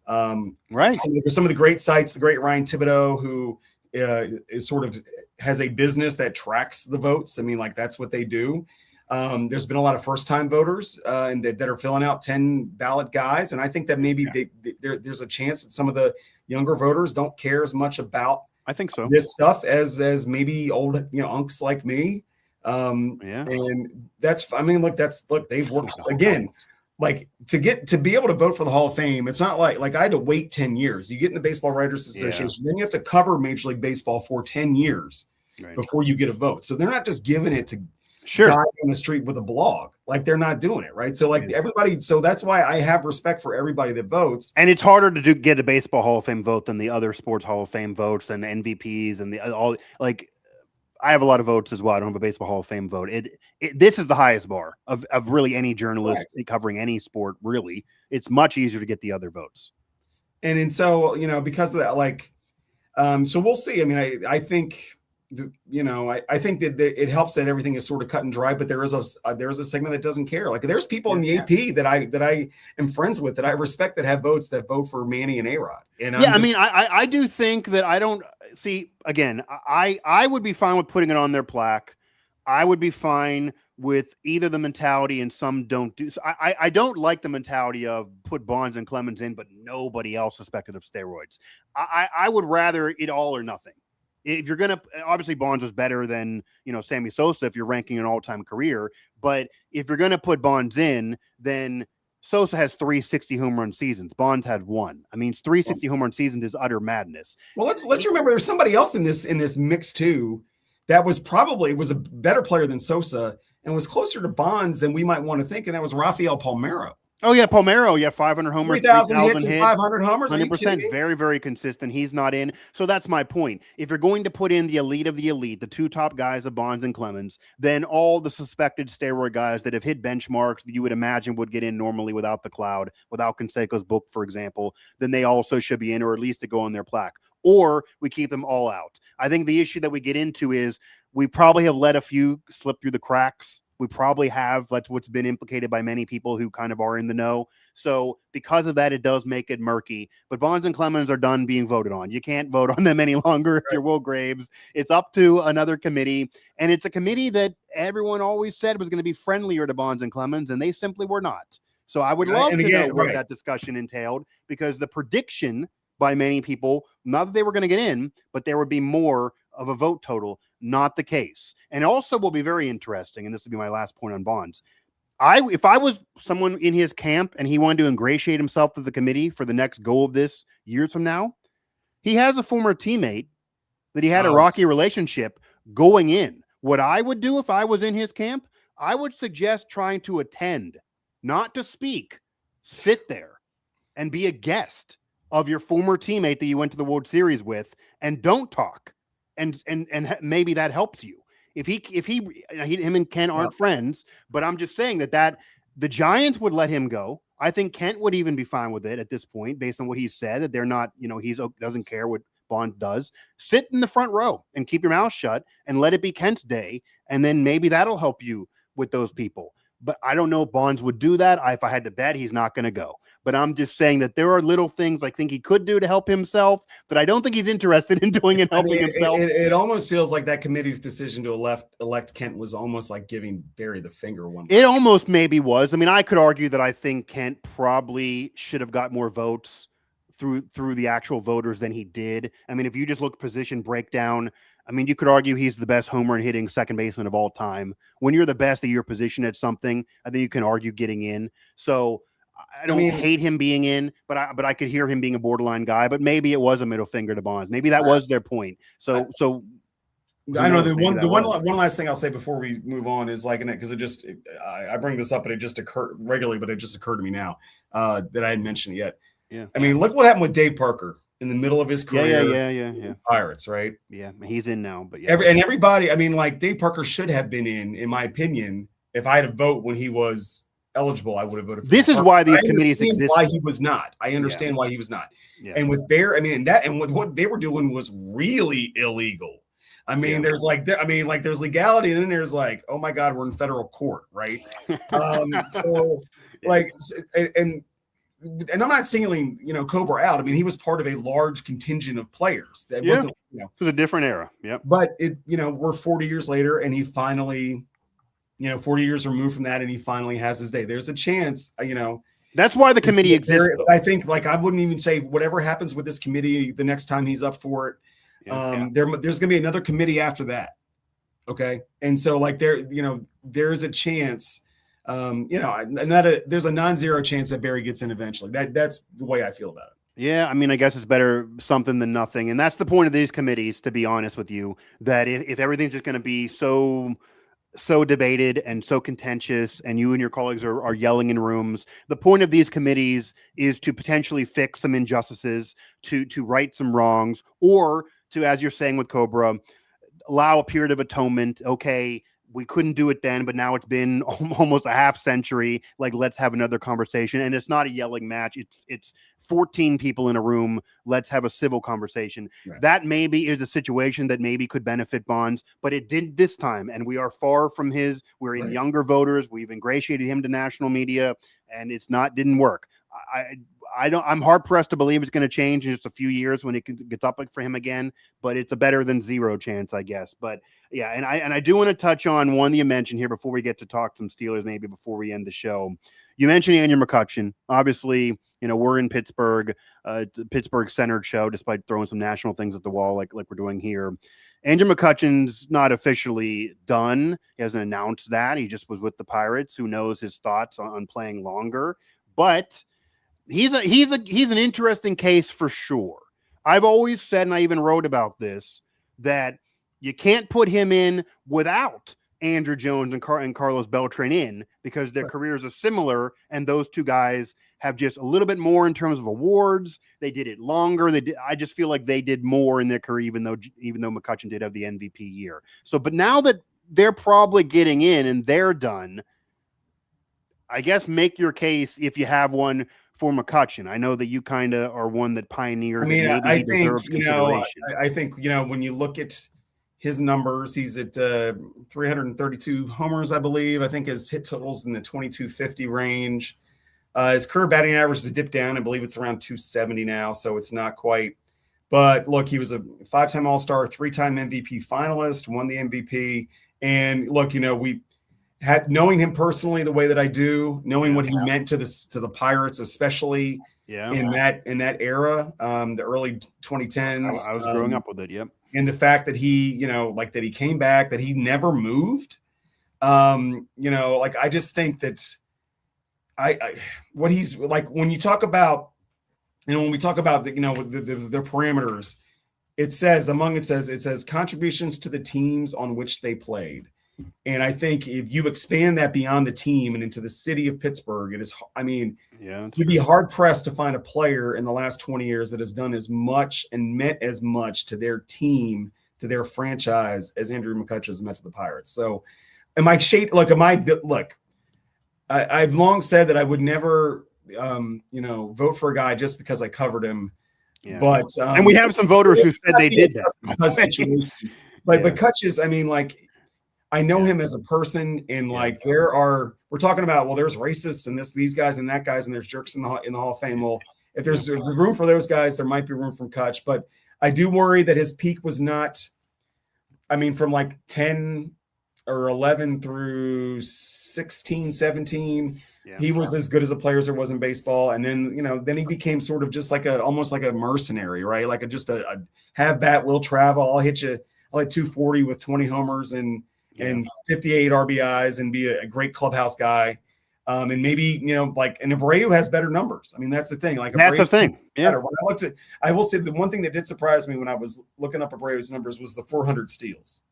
Right. Some of the great sites, the great Ryan Thibodeau, who is sort of has a business that tracks the votes. I mean, like that's what they do. There's been a lot of first-time voters and that are filling out 10 ballot guys, and I think that maybe there's a chance that some of the younger voters don't care as much about this stuff as maybe old unks like me. And that's they've worked again. Like to be able to vote for the Hall of Fame, it's not like I had to wait 10 years. You get in the Baseball Writers Association, then you have to cover Major League Baseball for 10 years before you get a vote. So they're not just giving it to guy on the street with a blog. Like they're not doing it, right? So like everybody, so that's why I have respect for everybody that votes. And it's harder to get a Baseball Hall of Fame vote than the other sports Hall of Fame votes and MVPs and all. Like I have a lot of votes as well. I don't have a Baseball Hall of Fame vote. This is the highest bar of really any journalist covering any sport. Really, it's much easier to get the other votes. And so because of that, so we'll see. I mean, I think I think that it helps that everything is sort of cut and dry. But there is a segment that doesn't care. Like there's people in the AP that I am friends with that I respect that have votes that vote for Manny and A-Rod. And I do think that I don't. See, again, I would be fine with putting it on their plaque. I would be fine with either the mentality, and some don't do. So I don't like the mentality of put Bonds and Clemens in, but nobody else suspected of steroids. I would rather it all or nothing. If you're going to, obviously Bonds was better than, Sammy Sosa if you're ranking an all-time career. But if you're going to put Bonds in, then Sosa has 360 home run seasons. Bonds had 1. I mean, 360 home run seasons is utter madness. Well, let's remember there's somebody else in this mix too that was a better player than Sosa and was closer to Bonds than we might want to think, and that was Rafael Palmeiro. Oh yeah, Palmeiro, 500 homers, 3,000 hits, and 500 homers, 100%, very, very consistent. He's not in, so that's my point. If you're going to put in the elite of the elite, the 2 top guys of Bonds and Clemens, then all the suspected steroid guys that have hit benchmarks that you would imagine would get in normally without the cloud, without Canseco's book, for example, then they also should be in, or at least to go on their plaque. Or we keep them all out. I think the issue that we get into is we probably have let a few slip through the cracks. We probably have. That's what's been implicated by many people who kind of are in the know. So because of that, it does make it murky. But Bonds and Clemens are done being voted on. You can't vote on them any longer if you're Will Graves. It's up to another committee. And it's a committee that everyone always said was going to be friendlier to Bonds and Clemens, and they simply were not. So I would love to know what that discussion entailed, because the prediction by many people, not that they were going to get in, but there would be more of a vote total. Not the case. And also will be very interesting, and this will be my last point on Bonds. If I was someone in his camp and he wanted to ingratiate himself to the committee for the next goal of this years from now, he has a former teammate that he had a rocky relationship going in. What I would do if I was in his camp, I would suggest trying to attend, not to speak, sit there and be a guest of your former teammate that you went to the World Series with, and don't talk. And maybe that helps you. If him and Ken aren't friends, but I'm just saying that the Giants would let him go. I think Kent would even be fine with it at this point, based on what he said, that they're not, he doesn't care what Bond does. Sit in the front row and keep your mouth shut and let it be Kent's day. And then maybe that'll help you with those people. but I don't know if Bonds would do that. If I had to bet, he's not going to go. But I'm just saying that there are little things I think he could do to help himself that I don't think he's interested in doing and helping himself. It almost feels like that committee's decision to elect Kent was almost like giving Barry the finger one. It almost maybe was. I mean, I could argue that I think Kent probably should have got more votes through the actual voters than he did. I mean, if you just look position breakdown, I mean, you could argue he's the best homer and hitting second baseman of all time. When you're the best at your position at something, I think you can argue getting in. So I don't hate him being in, but I could hear him being a borderline guy. But maybe it was a middle finger to Bonds. Maybe that was their point. So I know one last thing I'll say before we move on is like, because I bring this up and it just occurred regularly, but it just occurred to me now that I hadn't mentioned it yet. Yeah. I mean, look what happened with Dave Parker in the middle of his career. Yeah. Pirates, right? Yeah, he's in now, but yeah. Everybody, I mean, like Dave Parker should have been in my opinion. If I had to vote when he was eligible, I would have voted for this. Is why these committees exist. Why he was not. I understand why he was not. Yeah. And with Bear, I mean, with what they were doing was really illegal. I mean, there's there's legality, and then there's like, oh my God, we're in federal court, right? And I'm not singling, Cobra out. I mean, he was part of a large contingent of players. That wasn't, it was a different era. Yep. But we're 40 years later, and he finally, 40 years removed from that, and he finally has his day. There's a chance, That's why the committee exists. I think, I wouldn't even say whatever happens with this committee the next time he's up for it. There's going to be another committee after that. Okay. And so there's a chance, there's a non-zero chance that Barry gets in eventually. That's the way I feel about it. Yeah. I mean, I guess it's better something than nothing. And that's the point of these committees, to be honest with you, that if everything's just going to be so debated and so contentious and you and your colleagues are yelling in rooms, the point of these committees is to potentially fix some injustices, to right some wrongs, or to, as you're saying with Cobra, allow a period of atonement. Okay, we couldn't do it then, but now it's been almost a half century. Like, let's have another conversation. And it's not a yelling match. It's 14 people in a room. Let's have a civil conversation. Right. That maybe is a situation that maybe could benefit Bonds, but it didn't this time. And we are far from we're in younger voters. We've ingratiated him to national media, and didn't work. I'm hard pressed to believe it's going to change in just a few years when it gets up for him again, but it's a better than zero chance, I guess. But yeah, and I do want to touch on one that you mentioned here before we get to talk some Steelers, maybe before we end the show. You mentioned Andrew McCutchen. Obviously, we're in Pittsburgh. It's a Pittsburgh-centered show, despite throwing some national things at the wall like we're doing here. Andrew McCutchen's not officially done. He hasn't announced that. He just was with the Pirates. Who knows his thoughts on playing longer? But he's an interesting case for sure. I've always said, and I even wrote about this, that you can't put him in without Andrew Jones and Carlos Beltran in, because their careers are similar, and those two guys have just a little bit more in terms of awards. They did it longer. I just feel like they did more in their career, even though McCutchen did have the MVP year. So, but now that they're probably getting in and they're done, I guess make your case if you have one for McCutchen. I know that you kind of are one that pioneered. I mean, I think when you look at his numbers, he's at 332 homers, I believe. I think his hit totals in the 2250 range. His career batting average is a dip down. I believe it's around 270 now, so it's not quite. But look, he was a 5-time All-Star, 3-time MVP finalist, won the MVP. And look, we had, knowing him personally the way that I do, knowing what he meant to the Pirates, especially in that era, the early 2010s. I was growing up with it. Yep. And the fact that he, that he came back, that he never moved. I just think that what he's like, when you talk about, when we talk about the parameters, it says contributions to the teams on which they played. And I think if you expand that beyond the team and into the city of Pittsburgh, you'd be hard pressed to find a player in the last 20 years that has done as much and meant as much to their team, to their franchise, as Andrew McCutchen has meant to the Pirates. So, I've long said that I would never, vote for a guy just because I covered him. Yeah. But and we have some voters who said they did that. But Kutch is, I know him as a person, and like we're talking about, well, there's racists and these guys and that guys, and there's jerks in the Hall of Fame. Well, if there's room for those guys, there might be room for Kutch, but I do worry that his peak was not, I mean, from like 10 or 11 through 16, 17, he was as good as a player as there was in baseball. And then, then he became sort of just like almost like a mercenary, right? Like just a have bat, will travel. I'll hit 240 with 20 homers and 58 RBIs and be a great clubhouse guy. And maybe, and Abreu has better numbers. I mean, that's the thing. Like that's the thing. Yeah. When I will say the one thing that did surprise me when I was looking up Abreu's numbers was the 400 steals.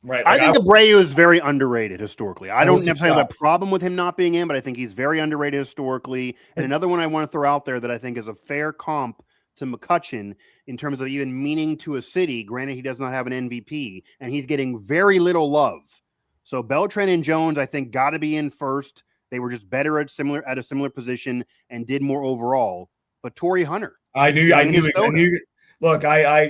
Right. Like I think Abreu is very underrated historically. I don't necessarily have a problem with him not being in, but I think he's very underrated historically. And another one I want to throw out there that I think is a fair comp to McCutchen in terms of even meaning to a city. Granted, he does not have an MVP, and he's getting very little love. So Beltran and Jones, I think, got to be in first. They were just better at a similar position and did more overall. But Torrey Hunter, I knew. Look, when I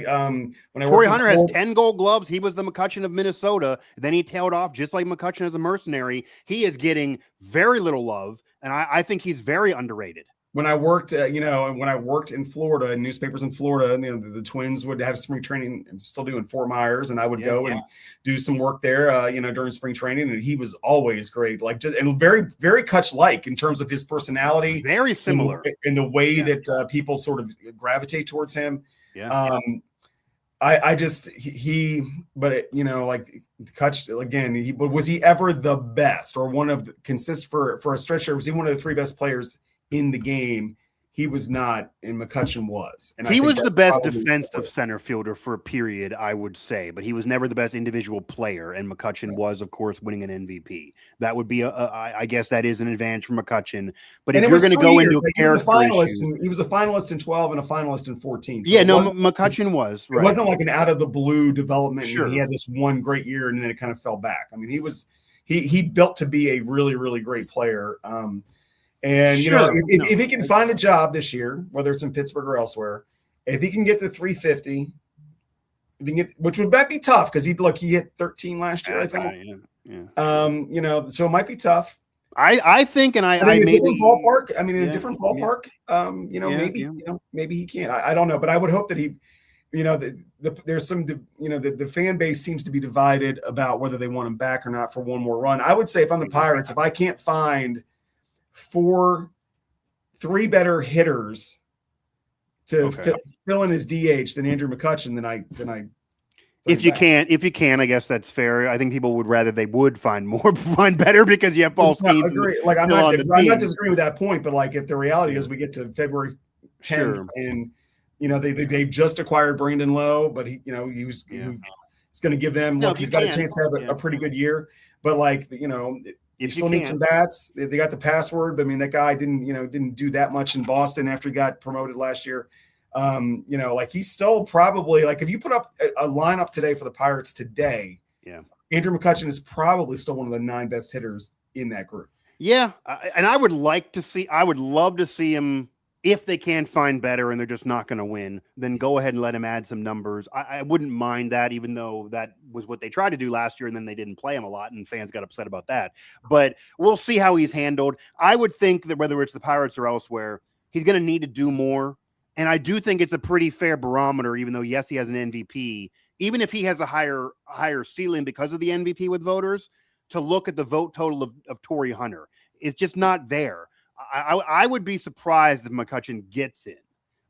Torrey Hunter has 10 Gold Gloves. He was the McCutchen of Minnesota. Then he tailed off just like McCutchen as a mercenary. He is getting very little love, and I think he's very underrated. When I worked, when I worked in Florida, in newspapers in Florida, and the Twins would have spring training, and still doing Fort Myers, and I would go and do some work there, during spring training, and he was always great, and very, very Kutch-like in terms of his personality, very similar in the way that people sort of gravitate towards him. Yeah. Kutch again. Was he ever the best or one of for a stretch? Or was he one of the three best players in the game? He was not, and McCutchen was. And he was the best defensive center fielder for a period, I would say, but he was never the best individual player. And McCutchen was, of course, winning an MVP. That would be I guess that is an advantage for McCutchen. But if you're going to go into a character issue, he was a finalist in 12 and a finalist in 14. So McCutchen was. Right. It wasn't like an out of the blue development. Sure. He had this one great year and then it kind of fell back. I mean, he built to be a really, really great player. And, if he can find a job this year, whether it's in Pittsburgh or elsewhere, if he can get to 350, which would be tough because he hit 13, last year, I think. So it might be tough. I think, and I maybe different ballpark. I mean, in a different ballpark, maybe he can. I don't know, but I would hope that he, there's some, the fan base seems to be divided about whether they want him back or not for one more run. I would say if I'm the Pirates, if I can't find three better hitters to fill in his DH than Andrew McCutchen, then I if you can, I guess that's fair. I think people would rather they would find better because you have Paul Skeens. I agree. Like I'm not disagreeing with that point, but like if the reality is we get to February 10th and they've just acquired Brandon Lowe, but he's going to give them he's got a chance to have a pretty good year, but you still need some bats. They got the password, but I mean that guy didn't do that much in Boston after he got promoted last year. He's still probably if you put up a lineup today for the Pirates today, Andrew McCutchen is probably still one of the 9 best hitters in that group. Yeah, and I would love to see him. If they can't find better and they're just not going to win, then go ahead and let him add some numbers. I wouldn't mind that, even though that was what they tried to do last year, and then they didn't play him a lot, and fans got upset about that. But we'll see how he's handled. I would think that whether it's the Pirates or elsewhere, he's going to need to do more. And I do think it's a pretty fair barometer, even though, yes, he has an MVP, even if he has a higher ceiling because of the MVP with voters, to look at the vote total of Torrey Hunter. It's just not there. I would be surprised if McCutchen gets in,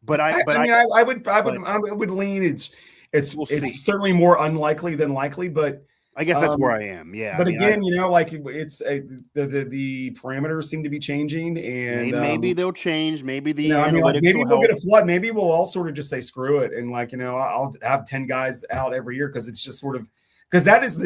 but I would lean. It's certainly more unlikely than likely, but I guess that's where I am. Yeah, but again, it's the parameters seem to be changing, and maybe they'll change. Maybe the maybe we'll get a flood. Maybe we'll all sort of just say screw it, and I'll have 10 guys out every year because it's just sort of because that is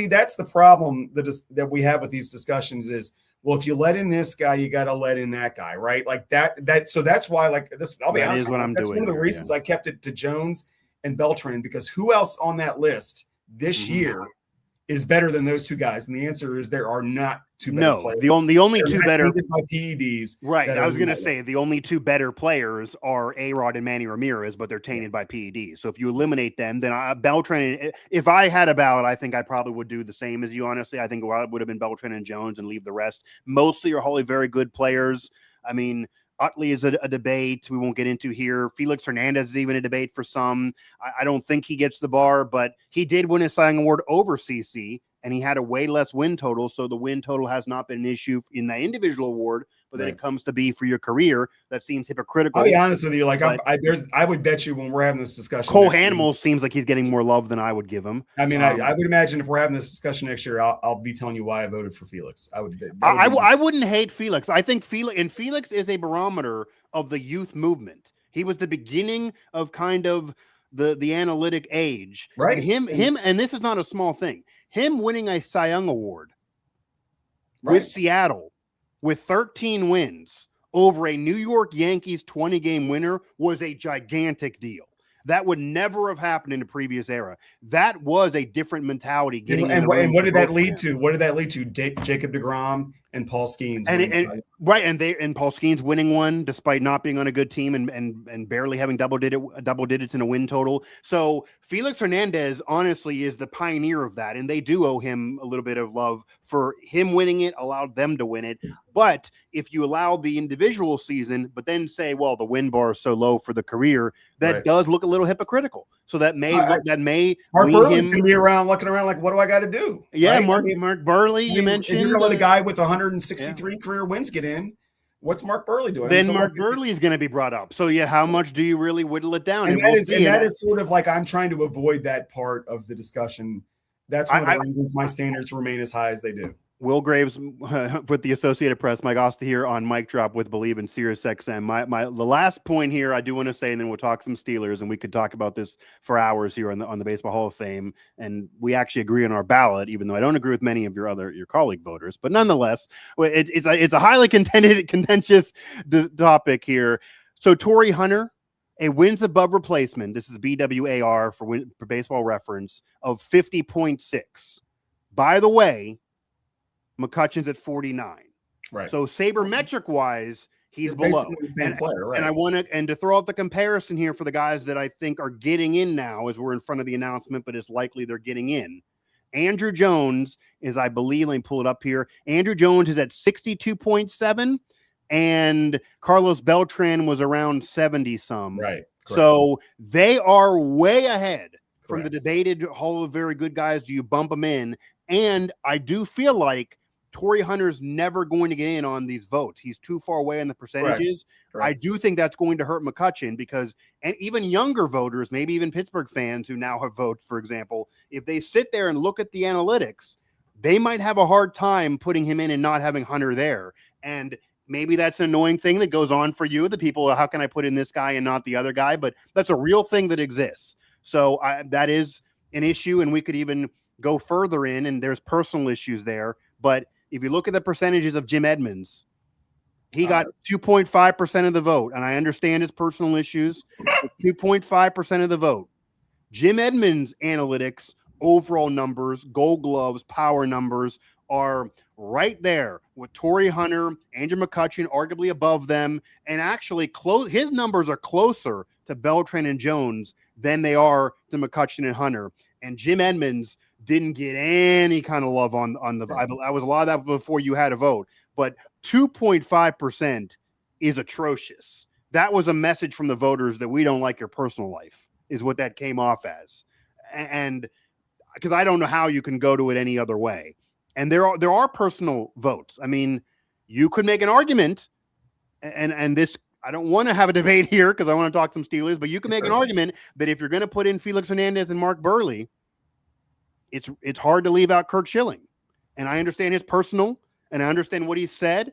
that's the problem that we have with these discussions is. Well, if you let in this guy, you got to let in that guy, right? Like that. So that's why, I'll be honest. That's one of the reasons I kept it to Jones and Beltran because who else on that list this year is better than those two guys? And the answer is there are not two better players. The only two better by PEDs. Right. I was going to say the only two better players are A-Rod and Manny Ramirez, but they're tainted by PEDs. So if you eliminate them, then Beltran, if I had a ballot, I think I probably would do the same as you, honestly. I think it would have been Beltran and Jones and leave the rest. Mostly are wholly very good players. I mean, Utley is a debate we won't get into here. Felix Hernandez is even a debate for some. I don't think he gets the bar, but he did win a Cy Young Award over CC, and he had a way less win total, so the win total has not been an issue in that individual award, but then it comes to be for your career, that seems hypocritical. I'll be honest with you, like I would bet you when we're having this discussion, Cole Hanimal seems like he's getting more love than I would give him. I mean, I would imagine if we're having this discussion next year, I'll be telling you why I voted for Felix. I wouldn't hate Felix. I think Felix is a barometer of the youth movement. He was the beginning of kind of the analytic age, right? And him, and this is not a small thing. Him winning a Cy Young Award with Seattle with 13 wins over a New York Yankees 20-game winner was a gigantic deal. That would never have happened in the previous era. That was a different mentality. And what did that lead to? What did that lead to? Jacob deGrom and Paul Skeens. And Paul Skeens winning one despite not being on a good team and barely having double digits in a win total. So Felix Hernandez honestly is the pioneer of that, and they do owe him a little bit of love for him winning it, allowed them to win it. But if you allow the individual season, but then say, well, the win bar is so low for the career, that does look a little hypocritical. So that may Mark Burley's going to be looking around like, what do I got to do? Yeah, right? Mark Burley, you mentioned. If you're going to let a guy with 163 career wins get in, what's Mark Burley doing? Then Mark Burley is going to be brought up. So how much do you really whittle it down? And that is sort of like I'm trying to avoid that part of the discussion. That's one of the reasons my standards remain as high as they do. Will Graves with the Associated Press, Mike Asti here on Mic Drop with Believe in Sirius XM. The last point here I do want to say, and then we'll talk some Steelers, and we could talk about this for hours here on the Baseball Hall of Fame. And we actually agree on our ballot, even though I don't agree with many of your colleague voters. But nonetheless, it's a highly contentious topic here. So Torrey Hunter, a wins above replacement. This is BWAR for Baseball Reference of 50.6. By the way, McCutchen's at 49. Right. So sabermetric wise, he's below. The same player, right? And to throw out the comparison here for the guys that I think are getting in now as we're in front of the announcement, but it's likely they're getting in. Andrew Jones is, I believe, let me pull it up here. Andrew Jones is at 62.7, and Carlos Beltran was around 70 some. Right. Correct. So they are way ahead from the debated Hall of Very Good guys. Do you bump them in? And I do feel like Torrey Hunter's never going to get in on these votes. He's too far away in the percentages. Correct. I do think that's going to hurt McCutchen because, and even younger voters, maybe even Pittsburgh fans who now have votes, for example, if they sit there and look at the analytics, they might have a hard time putting him in and not having Hunter there. And maybe that's an annoying thing that goes on for you, the people, how can I put in this guy and not the other guy? But that's a real thing that exists. So that is an issue, and we could even go further in, and there's personal issues there. But if you look at the percentages of Jim Edmonds, he got 2.5% of the vote, and I understand his personal issues. 2.5% of the vote. Jim Edmonds' analytics, overall numbers, Gold Gloves, power numbers are right there with Torrey Hunter, Andrew McCutchen, arguably above them, and actually his numbers are closer to Beltran and Jones than they are to McCutchen and Hunter. And Jim Edmonds didn't get any kind of love on the. I was a lot of that before you had a vote, but 2.5% is atrocious. That was a message from the voters that we don't like your personal life, is what that came off as, and because I don't know how you can go to it any other way. And there are personal votes. I mean, you could make an argument, and this. I don't want to have a debate here because I want to talk some Steelers, but you can make an argument that if you're going to put in Felix Hernandez and Mark Burley, it's hard to leave out Kurt Schilling. And I understand his personal, and I understand what he said,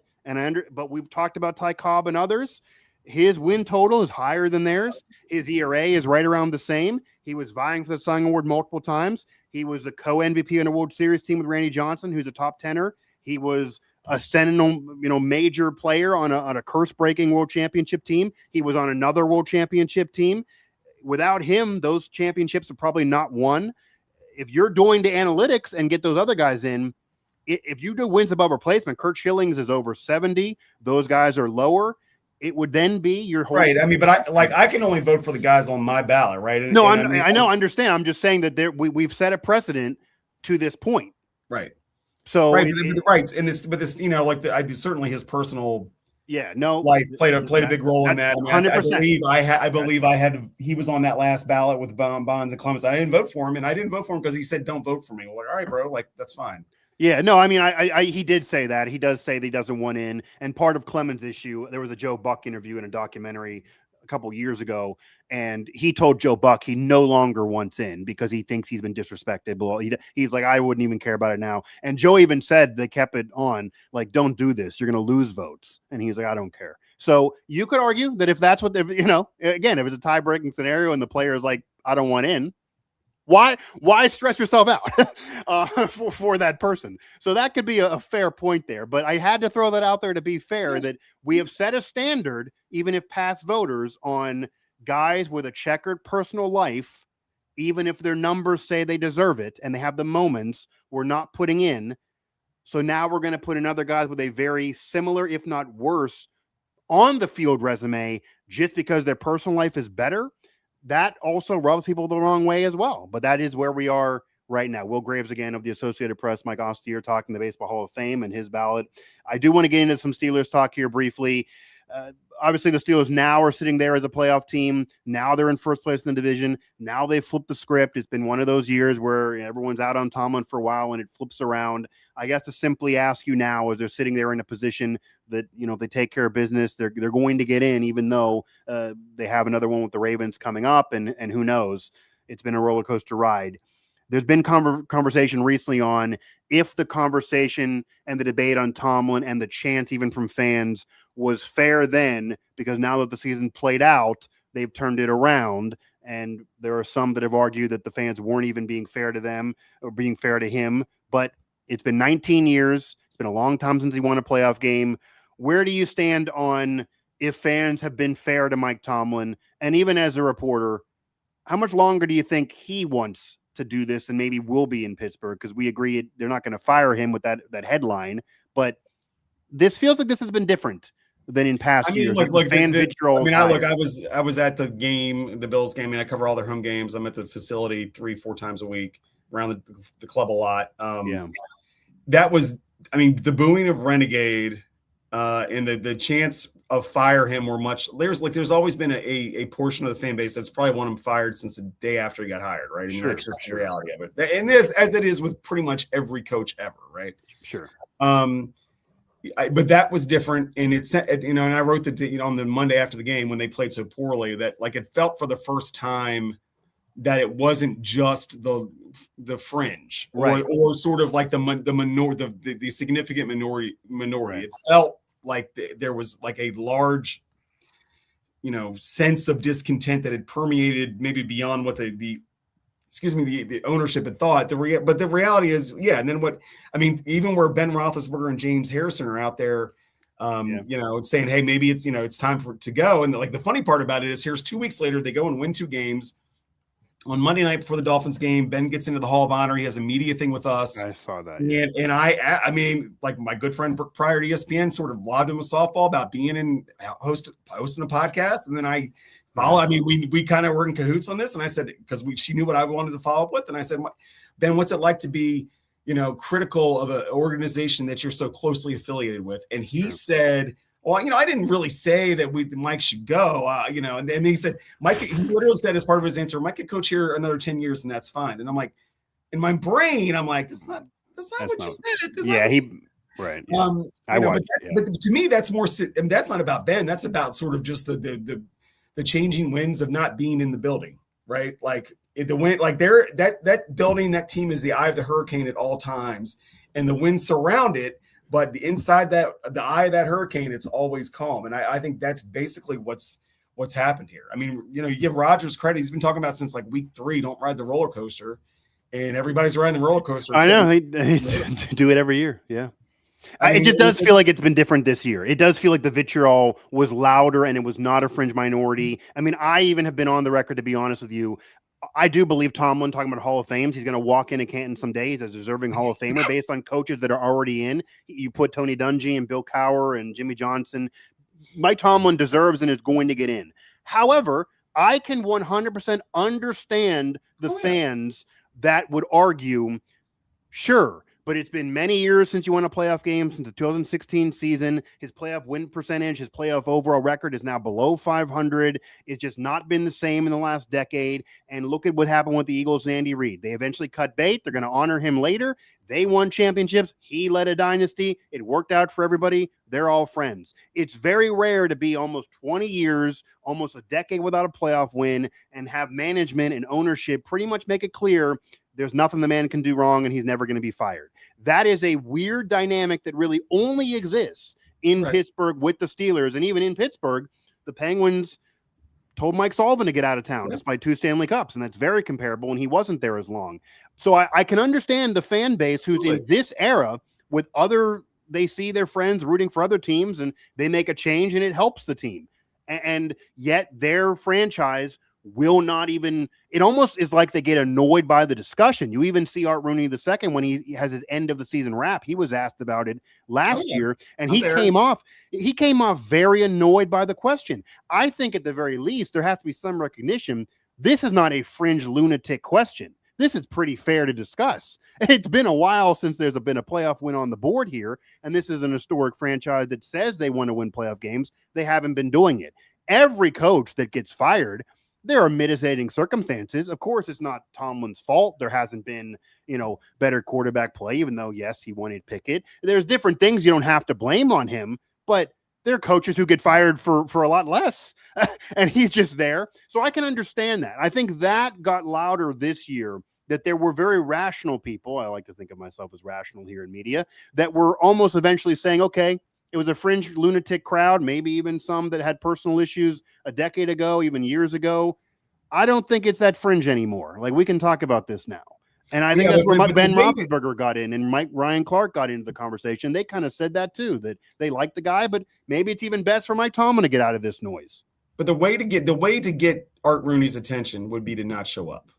but we've talked about Ty Cobb and others. His win total is higher than theirs. His ERA is right around the same. He was vying for the Cy Young Award multiple times. He was the co-MVP in a World Series team with Randy Johnson, who's a top tenor. He was a seminal, major player on a curse-breaking world championship team. He was on another world championship team. Without him, those championships are probably not won. if you're doing the analytics and get those other guys in, if you do wins above replacement, Kurt Schilling's is over 70. Those guys are lower. It would then be your whole right. I mean, but I can only vote for the guys on my ballot, right? No, I know, I understand. I'm just saying that we've set a precedent to this point, right? So right, right, and this, like I do, certainly his personal life played a big role in that. 100%. I believe he was on that last ballot with Bonds and Clemens. I didn't vote for him, and I didn't vote for him because he said, "Don't vote for me." Well, like, all right, bro, like that's fine. Yeah, no, I mean, he did say that. He does say that he doesn't want in. And part of Clemens' issue, there was a Joe Buck interview in a documentary a couple years ago, and he told Joe Buck he no longer wants in because he thinks he's been disrespected. He's like, I wouldn't even care about it now. And Joe even said, they kept it on, like, don't do this. You're going to lose votes. And he's like, I don't care. So you could argue that if that's what, again, if it's a tie-breaking scenario and the player is like, I don't want in, why stress yourself out for that person? So that could be a fair point there. But I had to throw that out there to be fair, that we have set a standard, even if past voters, on guys with a checkered personal life, even if their numbers say they deserve it and they have the moments, we're not putting in. So now we're going to put in other guys with a very similar, if not worse, on the field resume just because their personal life is better. That also rubs people the wrong way as well. But that is where we are right now. Will Graves, again, of the Associated Press, Mike Asti here, talking the Baseball Hall of Fame and his ballot. I do want to get into some Steelers talk here briefly. Obviously, the Steelers now are sitting there as a playoff team. Now they're in first place in the division. Now they've flipped the script. It's been one of those years where everyone's out on Tomlin for a while and it flips around. I guess to simply ask you now, as they're sitting there in a position that, if they take care of business, they're going to get in, even though they have another one with the Ravens coming up, and who knows? It's been a roller coaster ride. There's been conversation recently on if the conversation and the debate on Tomlin and the chant even from fans was fair then, because now that the season played out, they've turned it around. And there are some that have argued that the fans weren't even being fair to them or being fair to him. But it's been 19 years. It's been a long time since he won a playoff game. Where do you stand on if fans have been fair to Mike Tomlin? And even as a reporter, how much longer do you think he wants to do this and maybe will be in Pittsburgh? Because we agree they're not going to fire him with that headline. But this feels like this has been different than in past years. I was at the game, the Bills game, and I cover all their home games. I'm at the facility 3-4 times a week, around the club a lot. That was, the booing of Renegade and the chance of fire him were much. There's always been a portion of the fan base that's probably want him fired since the day after he got hired, right? And that's just the reality of it. And this, as it is with pretty much every coach ever, right? Sure. But that was different, and it's and I wrote that on the Monday after the game when they played so poorly that it felt for the first time that it wasn't just the fringe, right, or sort of like the significant minority. Right. It felt like there was a large, sense of discontent that had permeated maybe beyond what the ownership had thought. But the reality is, and then even where Ben Roethlisberger and James Harrison are out there, saying, hey, maybe it's time to go. And the funny part about it is, here's 2 weeks later, they go and win 2 games. On Monday night before the Dolphins game, Ben gets into the Hall of Honor. He has a media thing with us. I saw that. And I my good friend Brooke Pryor at ESPN sort of lobbed him a softball about being in hosting a podcast. And then I follow. We kind of were in cahoots on this. And I said, because she knew what I wanted to follow up with. And I said, Ben, what's it like to be, critical of an organization that you're so closely affiliated with? And he said, well, I didn't really say that Mike should go, and then he said, he literally said as part of his answer, Mike could coach here another 10 years and that's fine. And I'm like, in my brain, I'm like, that's not what you said. Right. Yeah. But to me, that's more, that's not about Ben. That's about sort of just the changing winds of not being in the building, right? The wind, that building, that team is the eye of the hurricane at all times, and the winds surround it. But inside the eye of that hurricane, it's always calm. And I think that's basically what's happened here. You give Rodgers credit. He's been talking about since week 3, don't ride the roller coaster. And everybody's riding the roller coaster. I know. They do it every year. Yeah. It just does feel like it's been different this year. It does feel like the vitriol was louder and it was not a fringe minority. I even have been on the record, to be honest with you. I do believe Tomlin, talking about Hall of Fames, he's going to walk into Canton someday. He's a deserving Hall of Famer based on coaches that are already in. You put Tony Dungy and Bill Cowher and Jimmy Johnson. Mike Tomlin deserves and is going to get in. However, I can 100% understand the fans that would argue, sure, but it's been many years since you won a playoff game, since the 2016 season. His playoff win percentage, his playoff overall record is now below 500. It's just not been the same in the last decade. And look at what happened with the Eagles and Andy Reid. They eventually cut bait. They're going to honor him later. They won championships. He led a dynasty. It worked out for everybody. They're all friends. It's very rare to be almost 20 years, almost a decade without a playoff win, and have management and ownership pretty much make it clear there's nothing the man can do wrong and he's never going to be fired. That is a weird dynamic that really only exists in Pittsburgh with the Steelers. And even in Pittsburgh, the Penguins told Mike Sullivan to get out of town despite 2 Stanley Cups. And that's very comparable. And he wasn't there as long. So I can understand the fan base who's in this era with other, they see their friends rooting for other teams and they make a change and it helps the team. And yet their franchise will not even, it almost is like they get annoyed by the discussion. You even see Art Rooney II when he has his end of the season rap. He was asked about it last year and he came off very annoyed by the question. I think at the very least, there has to be some recognition. This is not a fringe lunatic question. This is pretty fair to discuss. It's been a while since there's been a playoff win on the board here. And this is an historic franchise that says they want to win playoff games. They haven't been doing it. Every coach that gets fired, there are mitigating circumstances. Of course, it's not Tomlin's fault. There hasn't been, better quarterback play, even though, yes, he wanted Pickett. There's different things you don't have to blame on him, but there are coaches who get fired for a lot less, and he's just there. So I can understand that. I think that got louder this year, that there were very rational people, I like to think of myself as rational here in media, that were almost eventually saying, okay, it was a fringe lunatic crowd, maybe even some that had personal issues a decade ago, even years ago. I don't think it's that fringe anymore. Like, we can talk about this now. And I think that's where Ben Roethlisberger got in and Ryan Clark got into the conversation. They kind of said that too, that they like the guy, but maybe it's even best for Mike Tomlin to get out of this noise. But the way to get Art Rooney's attention would be to not show up.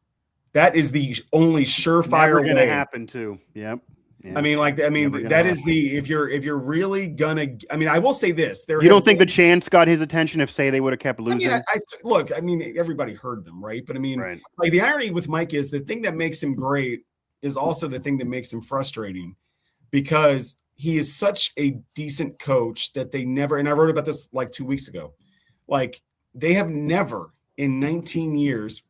That is the only surefire way. Never going to happen too. Yep. Yeah. That is if you're really gonna. I will say this: you don't think the chance got his attention if, say, they would have kept losing? Everybody heard them, right? But like, the irony with Mike is the thing that makes him great is also the thing that makes him frustrating, because he is such a decent coach that they never. And I wrote about this like 2 weeks ago. Like, they have never in 19 years.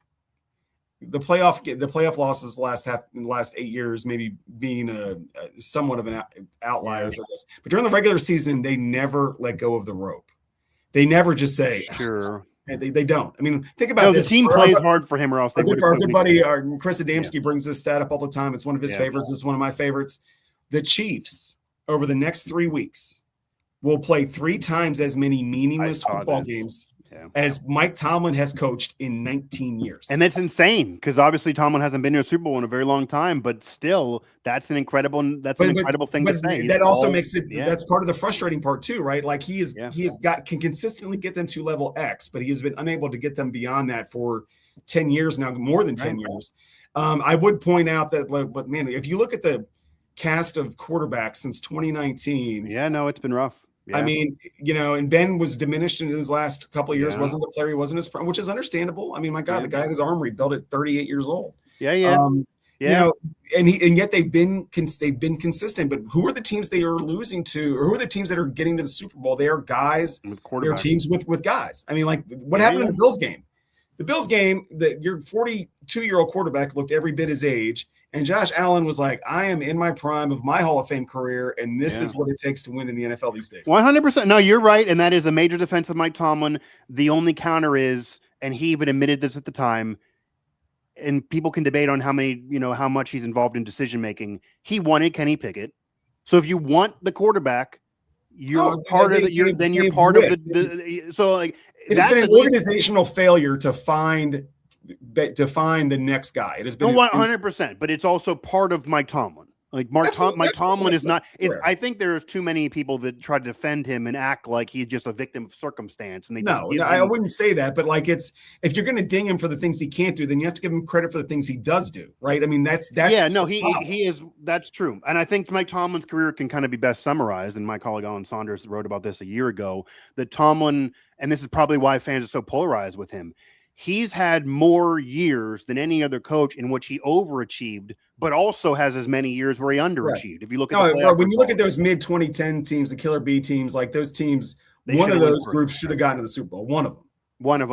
The playoff losses in the last 8 years, maybe being a somewhat of an outliers of this. But during the regular season, they never let go of the rope. They never just say, sure. They don't. Think about this. The team plays hard for him, or else they would. Our good buddy, Chris Adamski, brings this stat up all the time. It's one of his favorites. It's one of my favorites. The Chiefs, over the next 3 weeks, will play 3 times as many meaningless football games as Mike Tomlin has coached in 19 years. And that's insane, because obviously Tomlin hasn't been to a Super Bowl in a very long time, but still, that's an incredible thing to say. That also makes it, that's part of the frustrating part too, right? Like, can consistently get them to level X, but he has been unable to get them beyond that for 10 years now, more than 10 years. I would point out that, but man, if you look at the cast of quarterbacks since 2019. It's been rough. Yeah. And Ben was diminished in his last couple of years. Wasn't the player he wasn't his, which is understandable. My God, the guy had his arm rebuilt at 38 years old. And yet they've been consistent. But who are the teams they are losing to, or who are the teams that are getting to the Super Bowl? They are guys. They're teams with guys. What happened in the Bills game? The Bills game, your 42-year-old quarterback looked every bit his age. And Josh Allen was like, I am in my prime of my Hall of Fame career, and this is what it takes to win in the NFL these days. 100%. No, you're right, and that is a major defense of Mike Tomlin. The only counter is, and he even admitted this at the time, and people can debate on how much he's involved in decision-making. He wanted Kenny Pickett. So if you want the quarterback, you're part of the. Then you're part of the. So like, it's been an organizational failure to find the next guy. It has been 100%, but it's also part of Mike Tomlin. Like Mike Tomlin is not. Sure. I think there's too many people that try to defend him and act like he's just a victim of circumstance. And I wouldn't say that, but like if you're going to ding him for the things he can't do, then you have to give him credit for the things he does do, right? I mean, that's he is. That's true, and I think Mike Tomlin's career can kind of be best summarized. And my colleague Alan Saunders wrote about this a year ago. That Tomlin, and this is probably why fans are so polarized with him. He's had more years than any other coach in which he overachieved, but also has as many years where he underachieved. Right. If you look at when you look at those mid 2010 teams, the Killer B teams, like those teams, one of those groups should have gotten to the Super Bowl. One of them. And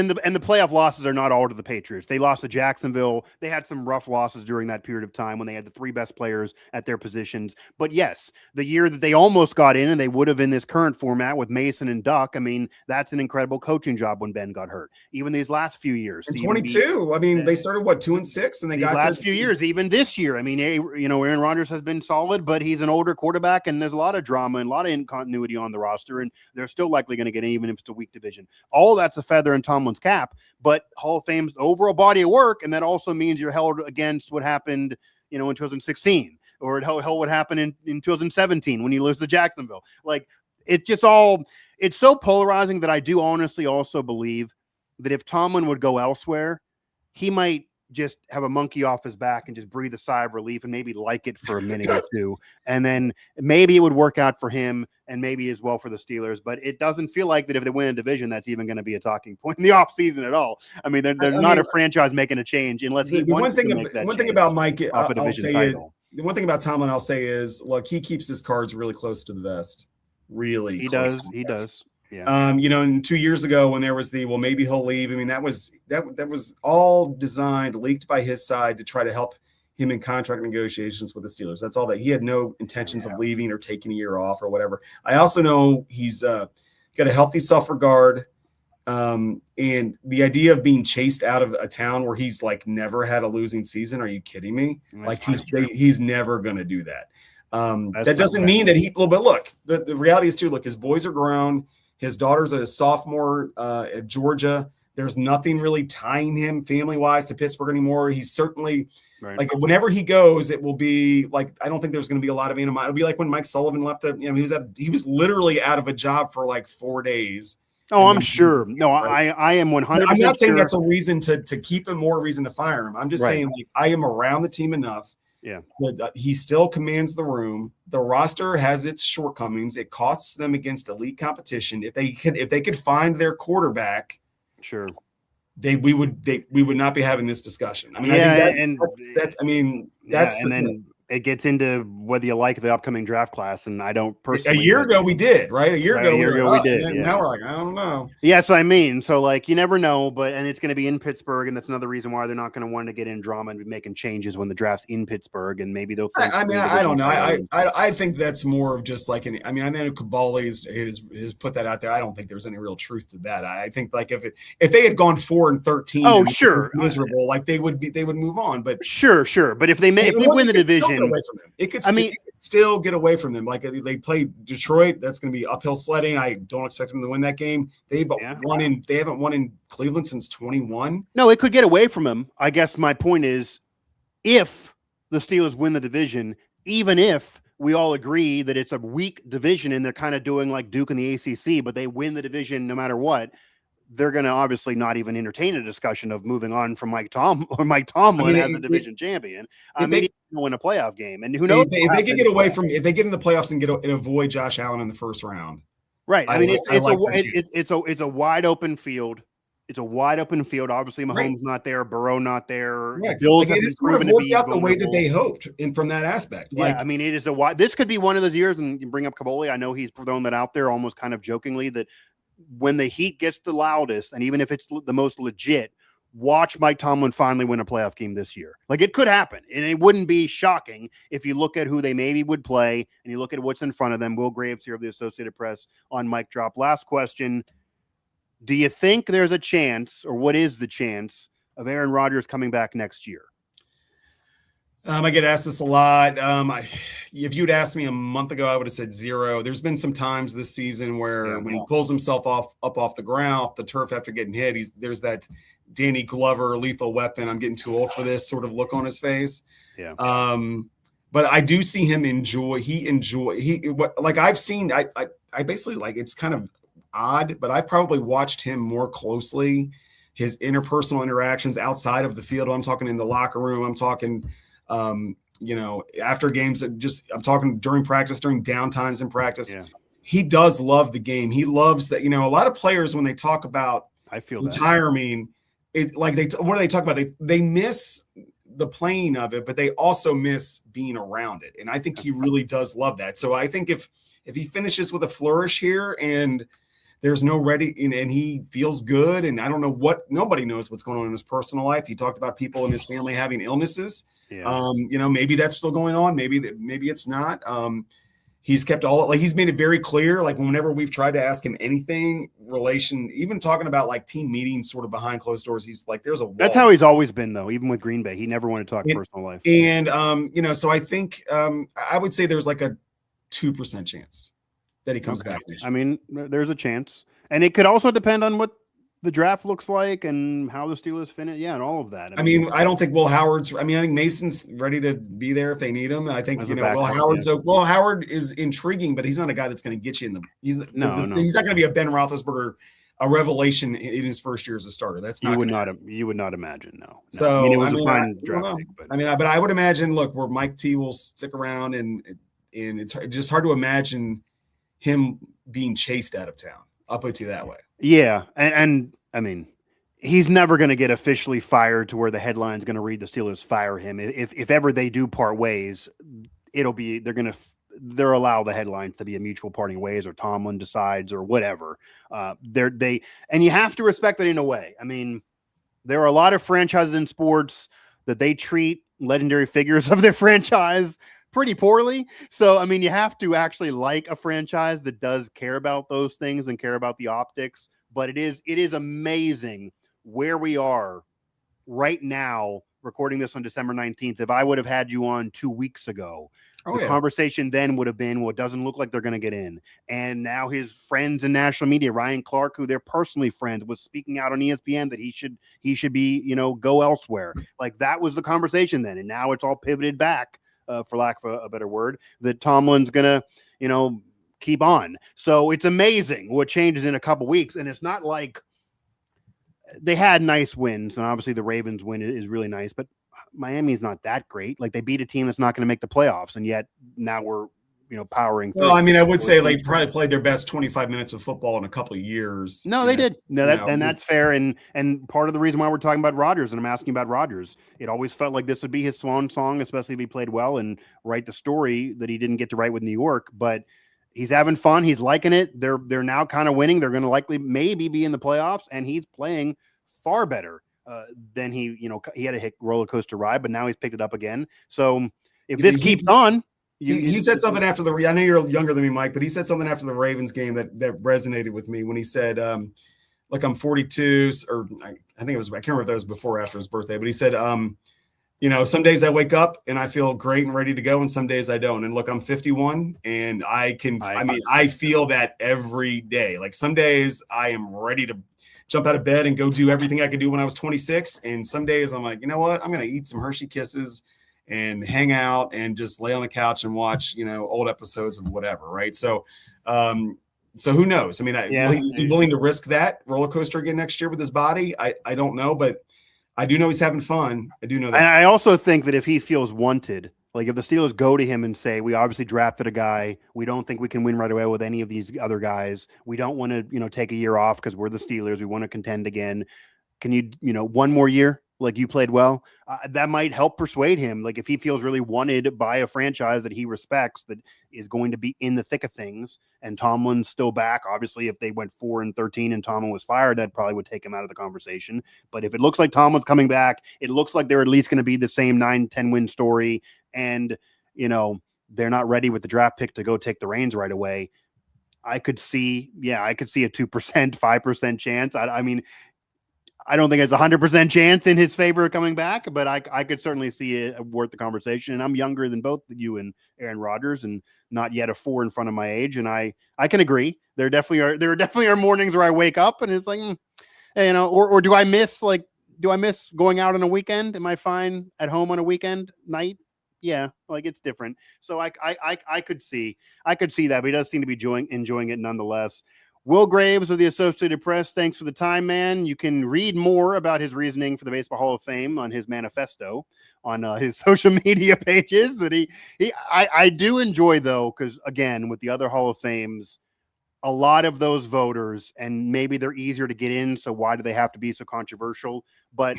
the playoff losses are not all to the Patriots. They lost to Jacksonville. They had some rough losses during that period of time when they had the three best players at their positions. But yes, the year that they almost got in, and they would have in this current format with Mason and Duck. I mean, that's an incredible coaching job when Ben got hurt. Even these last few years, in 22. I mean, they started 2-6, and they got last few years. Even this year, I mean, Aaron Rodgers has been solid, but he's an older quarterback, and there's a lot of drama and a lot of incontinuity on the roster, and they're still likely going to get in, even if it's a weak division. All that's a feather in Tomlin's cap, but Hall of Fame's overall body of work, and that also means you're held against what happened, in 2016, or what happened in 2017 when you lose to Jacksonville. Like, it's so polarizing that I do honestly also believe that if Tomlin would go elsewhere, he might just have a monkey off his back and just breathe a sigh of relief and maybe like it for a minute or two. And then maybe it would work out for him and maybe as well for the Steelers. But it doesn't feel like that if they win a division, that's even going to be a talking point in the offseason at all. I mean, they're not a franchise making a change unless he wants to make that one thing about Mike, I'll say the one thing about Tomlin I'll say is, look, he keeps his cards really close to the vest. Really. He does. Yeah. And 2 years ago when there was maybe he'll leave. I mean, that was all designed, leaked by his side to try to help him in contract negotiations with the Steelers. That's all that. He had no intentions of leaving or taking a year off or whatever. I also know he's got a healthy self-regard. And the idea of being chased out of a town where he's like never had a losing season. Are you kidding me? Like he's never going to do that. That doesn't mean that but look, the reality is too, look, his boys are grown. His daughter's a sophomore at Georgia. There's nothing really tying him family-wise to Pittsburgh anymore. He's certainly like whenever he goes, it will be like I don't think there's going to be a lot of animosity. It'll be like when Mike Sullivan left. He was literally out of a job for like 4 days. Oh, I'm sure. No, right? I am 100%. I'm not saying that's a reason to keep him or a reason to fire him. I'm just saying like I am around the team enough. Yeah, he still commands the room. The roster has its shortcomings. It costs them against elite competition. If they could find their quarterback, sure, we would not be having this discussion. I mean, I think that's it gets into whether you like the upcoming draft class, and I don't personally. A year ago we did, right? A year ago we did. Yeah. Now we're like, I don't know. Yes, I mean, so like you never know, and it's going to be in Pittsburgh, and that's another reason why they're not going to want to get in drama and be making changes when the draft's in Pittsburgh, and maybe they'll. I don't know. I think that's more of just like I know Cabali has put that out there. I don't think there's any real truth to that. I think like if they had gone 4-13, oh sure, miserable, like they would move on. But sure, but if they win the division. Away from them. It could still get away from them. Like they play Detroit, that's going to be uphill sledding. I don't expect them to win that game. They haven't won in Cleveland since 21. No, it could get away from them. I guess my point is, if the Steelers win the division, even if we all agree that it's a weak division and they're kind of doing like Duke in the ACC, but they win the division no matter what, they're going to obviously not even entertain a discussion of moving on from Mike Tomlin as a division champion. Maybe win a playoff game, and who knows if they can get away from if they get in the playoffs and avoid Josh Allen in the first round. Right. I mean, it's a wide open field. It's a wide open field. Obviously, Mahomes not there, Burrow not there. Right. Bills it just sort of worked out the way that they hoped, from that aspect. Yeah, I mean, it is a wide. This could be one of those years, and you bring up Caboli. I know he's thrown that out there almost kind of jokingly that. When the heat gets the loudest, and even if it's the most legit, watch Mike Tomlin finally win a playoff game this year. Like it could happen, and it wouldn't be shocking if you look at who they maybe would play and you look at what's in front of them. Will Graves here of the Associated Press on Mic Drop. Last question. Do you think there's a chance, or what is the chance, of Aaron Rodgers coming back next year? I get asked this a lot. If you'd asked me a month ago, I would have said 0. There's been some times this season where when he pulls himself up off the ground, off the turf after getting hit, there's that Danny Glover lethal weapon. I'm getting too old for this sort of look on his face. Yeah. but I do see him like I've seen, I basically, like, it's kind of odd, but I've probably watched him more closely, his interpersonal interactions outside of the field. I'm talking in the locker room. I'm talking, after games, I'm talking during practice, during downtimes in practice. Yeah. He does love the game. He loves that. A lot of players, when they talk about I feel retiring, what do they talk about? They miss the playing of it, but they also miss being around it. And I think he really does love that. So I think if he finishes with a flourish here and there's no ready and he feels good, and I don't know nobody knows what's going on in his personal life. He talked about people in his family having illnesses. Yeah. Maybe that's still going on. Maybe it's not. He's kept he's made it very clear, like whenever we've tried to ask him anything even talking about like team meetings sort of behind closed doors, he's like, there's a wall. That's how he's always been, though. Even with Green Bay, he never wanted to talk personal life. And, so I think I would say there's like a 2% chance that he comes back. I mean, there's a chance. And it could also depend on what the draft looks like and how the Steelers finish. Yeah, and all of that. I mean, I don't think I think Mason's ready to be there if they need him. I think, Will Howard is intriguing, but he's not a guy that's going to get you in the – he's not going to be a Ben Roethlisberger, a revelation in his first year as a starter. That's not you would not imagine, no. So, I mean, it was a fine draft pick. But I would imagine, look, where Mike T will stick around, and it's just hard to imagine him being chased out of town. I'll put it to you that way. Yeah, and I mean, he's never going to get officially fired to where the headline's going to read the Steelers fire him. If ever they do part ways, they'll allow the headlines to be a mutual parting ways, or Tomlin decides, or whatever. And you have to respect it in a way. I mean, there are a lot of franchises in sports that they treat legendary figures of their franchise pretty poorly. So, I mean, you have to actually like a franchise that does care about those things and care about the optics. But it is amazing where we are right now, recording this on December 19th. If I would have had you on 2 weeks ago, the conversation then would have been, well, it doesn't look like they're going to get in. And now his friends in national media, Ryan Clark, who they're personally friends, was speaking out on ESPN that he should be, go elsewhere. Like, that was the conversation then. And now it's all pivoted back. For lack of a better word, that Tomlin's going to, keep on. So it's amazing what changes in a couple weeks. And it's not like they had nice wins. And obviously the Ravens win is really nice, but Miami's not that great. Like, they beat a team that's not going to make the playoffs. And yet now we're, powering. Well, I mean, I would say they probably played their best 25 minutes of football in a couple of years. No, they did. No, that's fair. And part of the reason why we're talking about Rodgers, and I'm asking about Rodgers, it always felt like this would be his swan song, especially if he played well and write the story that he didn't get to write with New York. But he's having fun. He's liking it. They're now kind of winning. They're going to maybe be in the playoffs, and he's playing far better than he had a roller coaster ride, but now he's picked it up again. So if this keeps on. He said something after I know you're younger than me, Mike, but he said something after the Ravens game that resonated with me when he said, look, I'm 42, or I think it was, I can't remember if that was before or after his birthday, but he said, some days I wake up and I feel great and ready to go, and some days I don't. And look, I'm 51 and I feel that every day. Like, some days I am ready to jump out of bed and go do everything I could do when I was 26. And some days I'm like, you know what? I'm going to eat some Hershey Kisses and hang out and just lay on the couch and watch, old episodes of whatever. Right. So who knows? I mean, is he willing to risk that roller coaster again next year with his body? I don't know, but I do know he's having fun. I do know that. And I also think that if he feels wanted, like if the Steelers go to him and say, we obviously drafted a guy, we don't think we can win right away with any of these other guys. We don't want to, take a year off because we're the Steelers. We want to contend again. Can you, one more year? Like, you played well, that might help persuade him. Like, if he feels really wanted by a franchise that he respects, that is going to be in the thick of things, and Tomlin's still back. Obviously, if they went 4-13 and Tomlin was fired, that probably would take him out of the conversation. But if it looks like Tomlin's coming back, it looks like they're at least going to be the same 9-10 win story. And, they're not ready with the draft pick to go take the reins right away. I could see a 2%, 5% chance. I mean, I don't think it's 100% chance in his favor of coming back, but I could certainly see it worth the conversation. And I'm younger than both you and Aaron Rodgers, and not yet a 4 in front of my age. And I can agree. There definitely are mornings where I wake up and it's like, or do I miss going out on a weekend? Am I fine at home on a weekend night? yeah, like it's different. So I could see that, but he does seem to be enjoying it nonetheless. Will Graves of the Associated Press, thanks for the time, man. You can read more about his reasoning for the Baseball Hall of Fame on his manifesto on his social media pages. That I do enjoy, though, because again, with the other Hall of Fames, a lot of those voters, and maybe they're easier to get in, so why do they have to be so controversial? But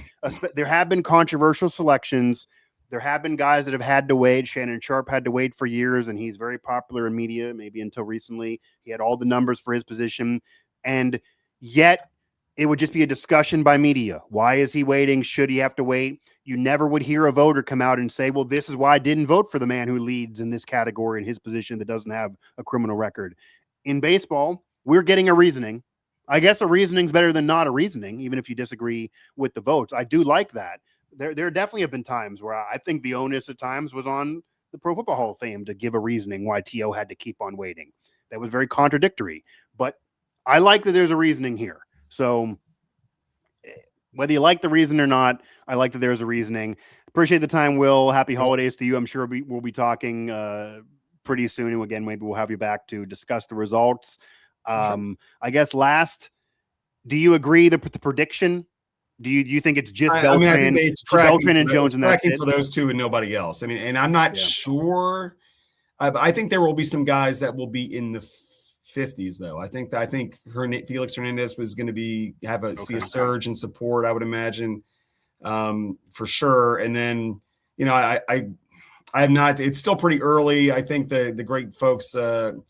there have been controversial selections. There have been guys that have had to wait. Shannon Sharp had to wait for years, and he's very popular in media, maybe until recently. He had all the numbers for his position, and yet it would just be a discussion by media. Why is he waiting? Should he have to wait? You never would hear a voter come out and say, well, this is why I didn't vote for the man who leads in this category in his position that doesn't have a criminal record. In baseball, we're getting a reasoning. I guess a reasoning's better than not a reasoning, even if you disagree with the votes. I do like that. There definitely have been times where I think the onus at times was on the Pro Football Hall of Fame to give a reasoning why T.O. had to keep on waiting. That was very contradictory. But I like that there's a reasoning here. So whether you like the reason or not, I like that there's a reasoning. Appreciate the time, Will. Happy holidays to you. I'm sure we'll be talking pretty soon. And again, maybe we'll have you back to discuss the results. Sure. I guess last, do you agree the prediction? Do you think it's just Beltran? I think it's tracking, and Jones, and that's for those two and nobody else. I mean, and I'm not sure. I think there will be some guys that will be in the 50s, though. I think Felix Hernandez was going to see a surge in support, I would imagine, for sure. And then, I have not. It's still pretty early. I think the great folks, Ryan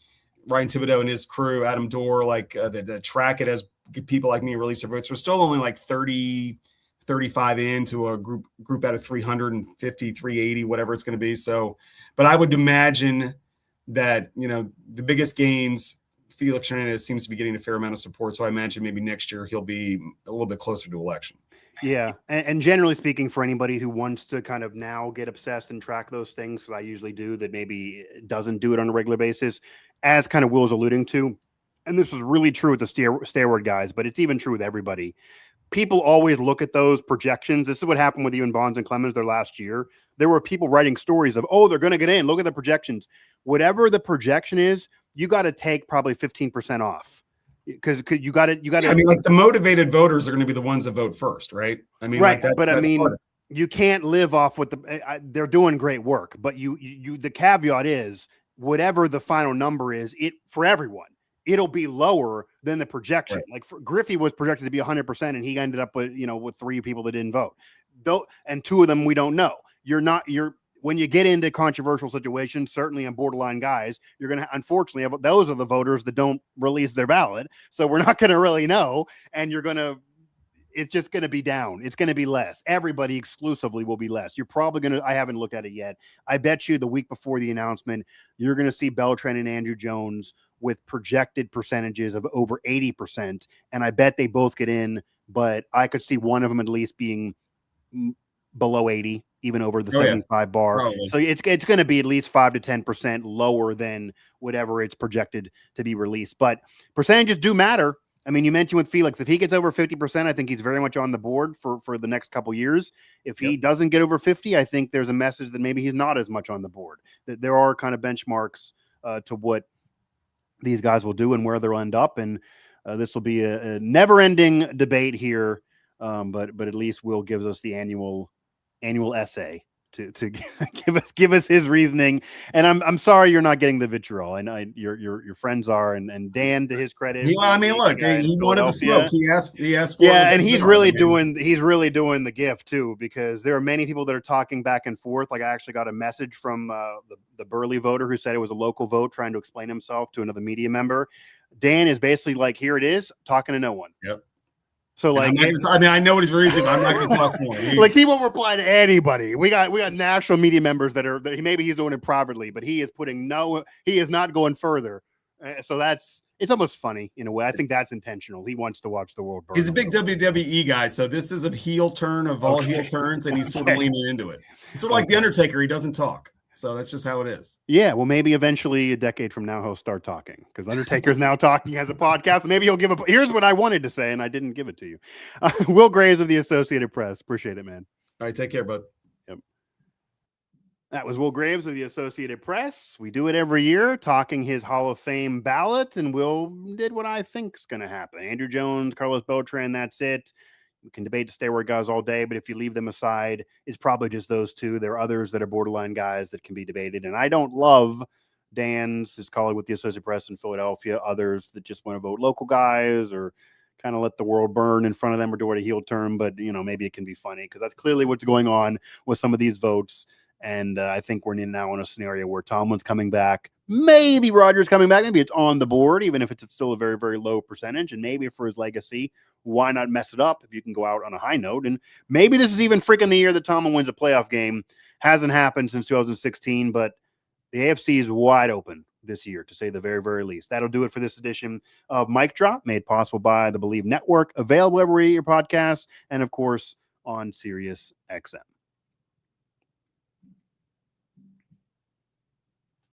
Thibodeau and his crew, Adam Dorr, that track it as people like me release their votes. We're still only like 30, 35 into a group out of 350, 380, whatever it's going to be. So, but I would imagine that, the biggest gains, Felix Hernandez seems to be getting a fair amount of support. So I imagine maybe next year he'll be a little bit closer to election. Yeah. And generally speaking, for anybody who wants to kind of now get obsessed and track those things, because I usually do, that maybe doesn't do it on a regular basis, as kind of Will's alluding to, and this is really true with the steroid guys, but it's even true with everybody. People always look at those projections. This is what happened with even Bonds and Clemens their last year. There were people writing stories of, they're going to get in. Look at the projections. Whatever the projection is, you got to take probably 15% off. Because you got to. I mean, like the motivated voters are going to be the ones that vote first, right? I mean, right. But I mean, you can't live off with they're doing great work. But the caveat is whatever the final number is, for everyone, it'll be lower than the projection. Right. Like Griffey was projected to be 100%, and he ended up with with 3 people that didn't vote. And 2 of them we don't know. When you get into controversial situations, certainly on borderline guys, you're going to, unfortunately, those are the voters that don't release their ballot. So we're not going to really know. And it's just going to be down. It's going to be less. Everybody exclusively will be less. You're probably going to, I haven't looked at it yet. I bet you the week before the announcement, you're going to see Beltran and Andrew Jones with projected percentages of over 80%. And I bet they both get in, but I could see one of them at least being below 80, even over the 75 bar. Probably. So it's going to be at least 5 to 10% lower than whatever it's projected to be released. But percentages do matter. I mean, you mentioned with Felix, if he gets over 50%, I think he's very much on the board for the next couple years. If he doesn't get over 50, I think there's a message that maybe he's not as much on the board. That there are kind of benchmarks to what these guys will do and where they'll end up. And this will be a never-ending debate here. But at least Will gives us the annual essay to give us his reasoning. And I'm sorry you're not getting the vitriol. I know your friends are, and Dan, to his credit, he wanted the smoke. He asked for and he's really doing the gift too, because there are many people that are talking back and forth. Like I actually got a message from the Burley voter who said it was a local vote, trying to explain himself to another media member. Dan is basically like, here it is, talking to no one. Yep. So like, I know what he's reasoning. I'm not going to talk more. He won't reply to anybody. We got national media members that maybe he's doing it privately, but he is he is not going further. So it's almost funny in a way. I think that's intentional. He wants to watch the world burn. He's a big WWE guy, so this is a heel turn of all heel turns, and he's sort of leaning into it. It's sort of like the Undertaker. He doesn't talk. So that's just how it is. Yeah, well, maybe eventually a decade from now he'll start talking, because Undertaker's now talking, has a podcast. Maybe he'll here's what I wanted to say, and I didn't give it to you. Will Graves of the Associated Press. Appreciate it, man. All right, take care, bud. That was Will Graves of the Associated Press. We do it every year, talking his Hall of Fame ballot, and Will did what I think is going to happen. Andrew Jones, Carlos Beltran, that's it. We can debate the steroid guys all day, but if you leave them aside, it's probably just those two. There are others that are borderline guys that can be debated, and I don't love Dan's, his colleague with the Associated Press in Philadelphia, others that just want to vote local guys or kind of let the world burn in front of them or do it a heel turn, but, maybe it can be funny because that's clearly what's going on with some of these votes. And I think we're now in a scenario where Tomlin's coming back, maybe Rodgers coming back, maybe it's on the board, even if it's still a very, very low percentage. And maybe for his legacy, why not mess it up if you can go out on a high note? And maybe this is even freaking the year that Tomlin wins a playoff game. Hasn't happened since 2016, but the AFC is wide open this year, to say the very, very least. That'll do it for this edition of Mic Drop, made possible by the Believe Network, available everywhere you get your podcasts, and of course on Sirius XM.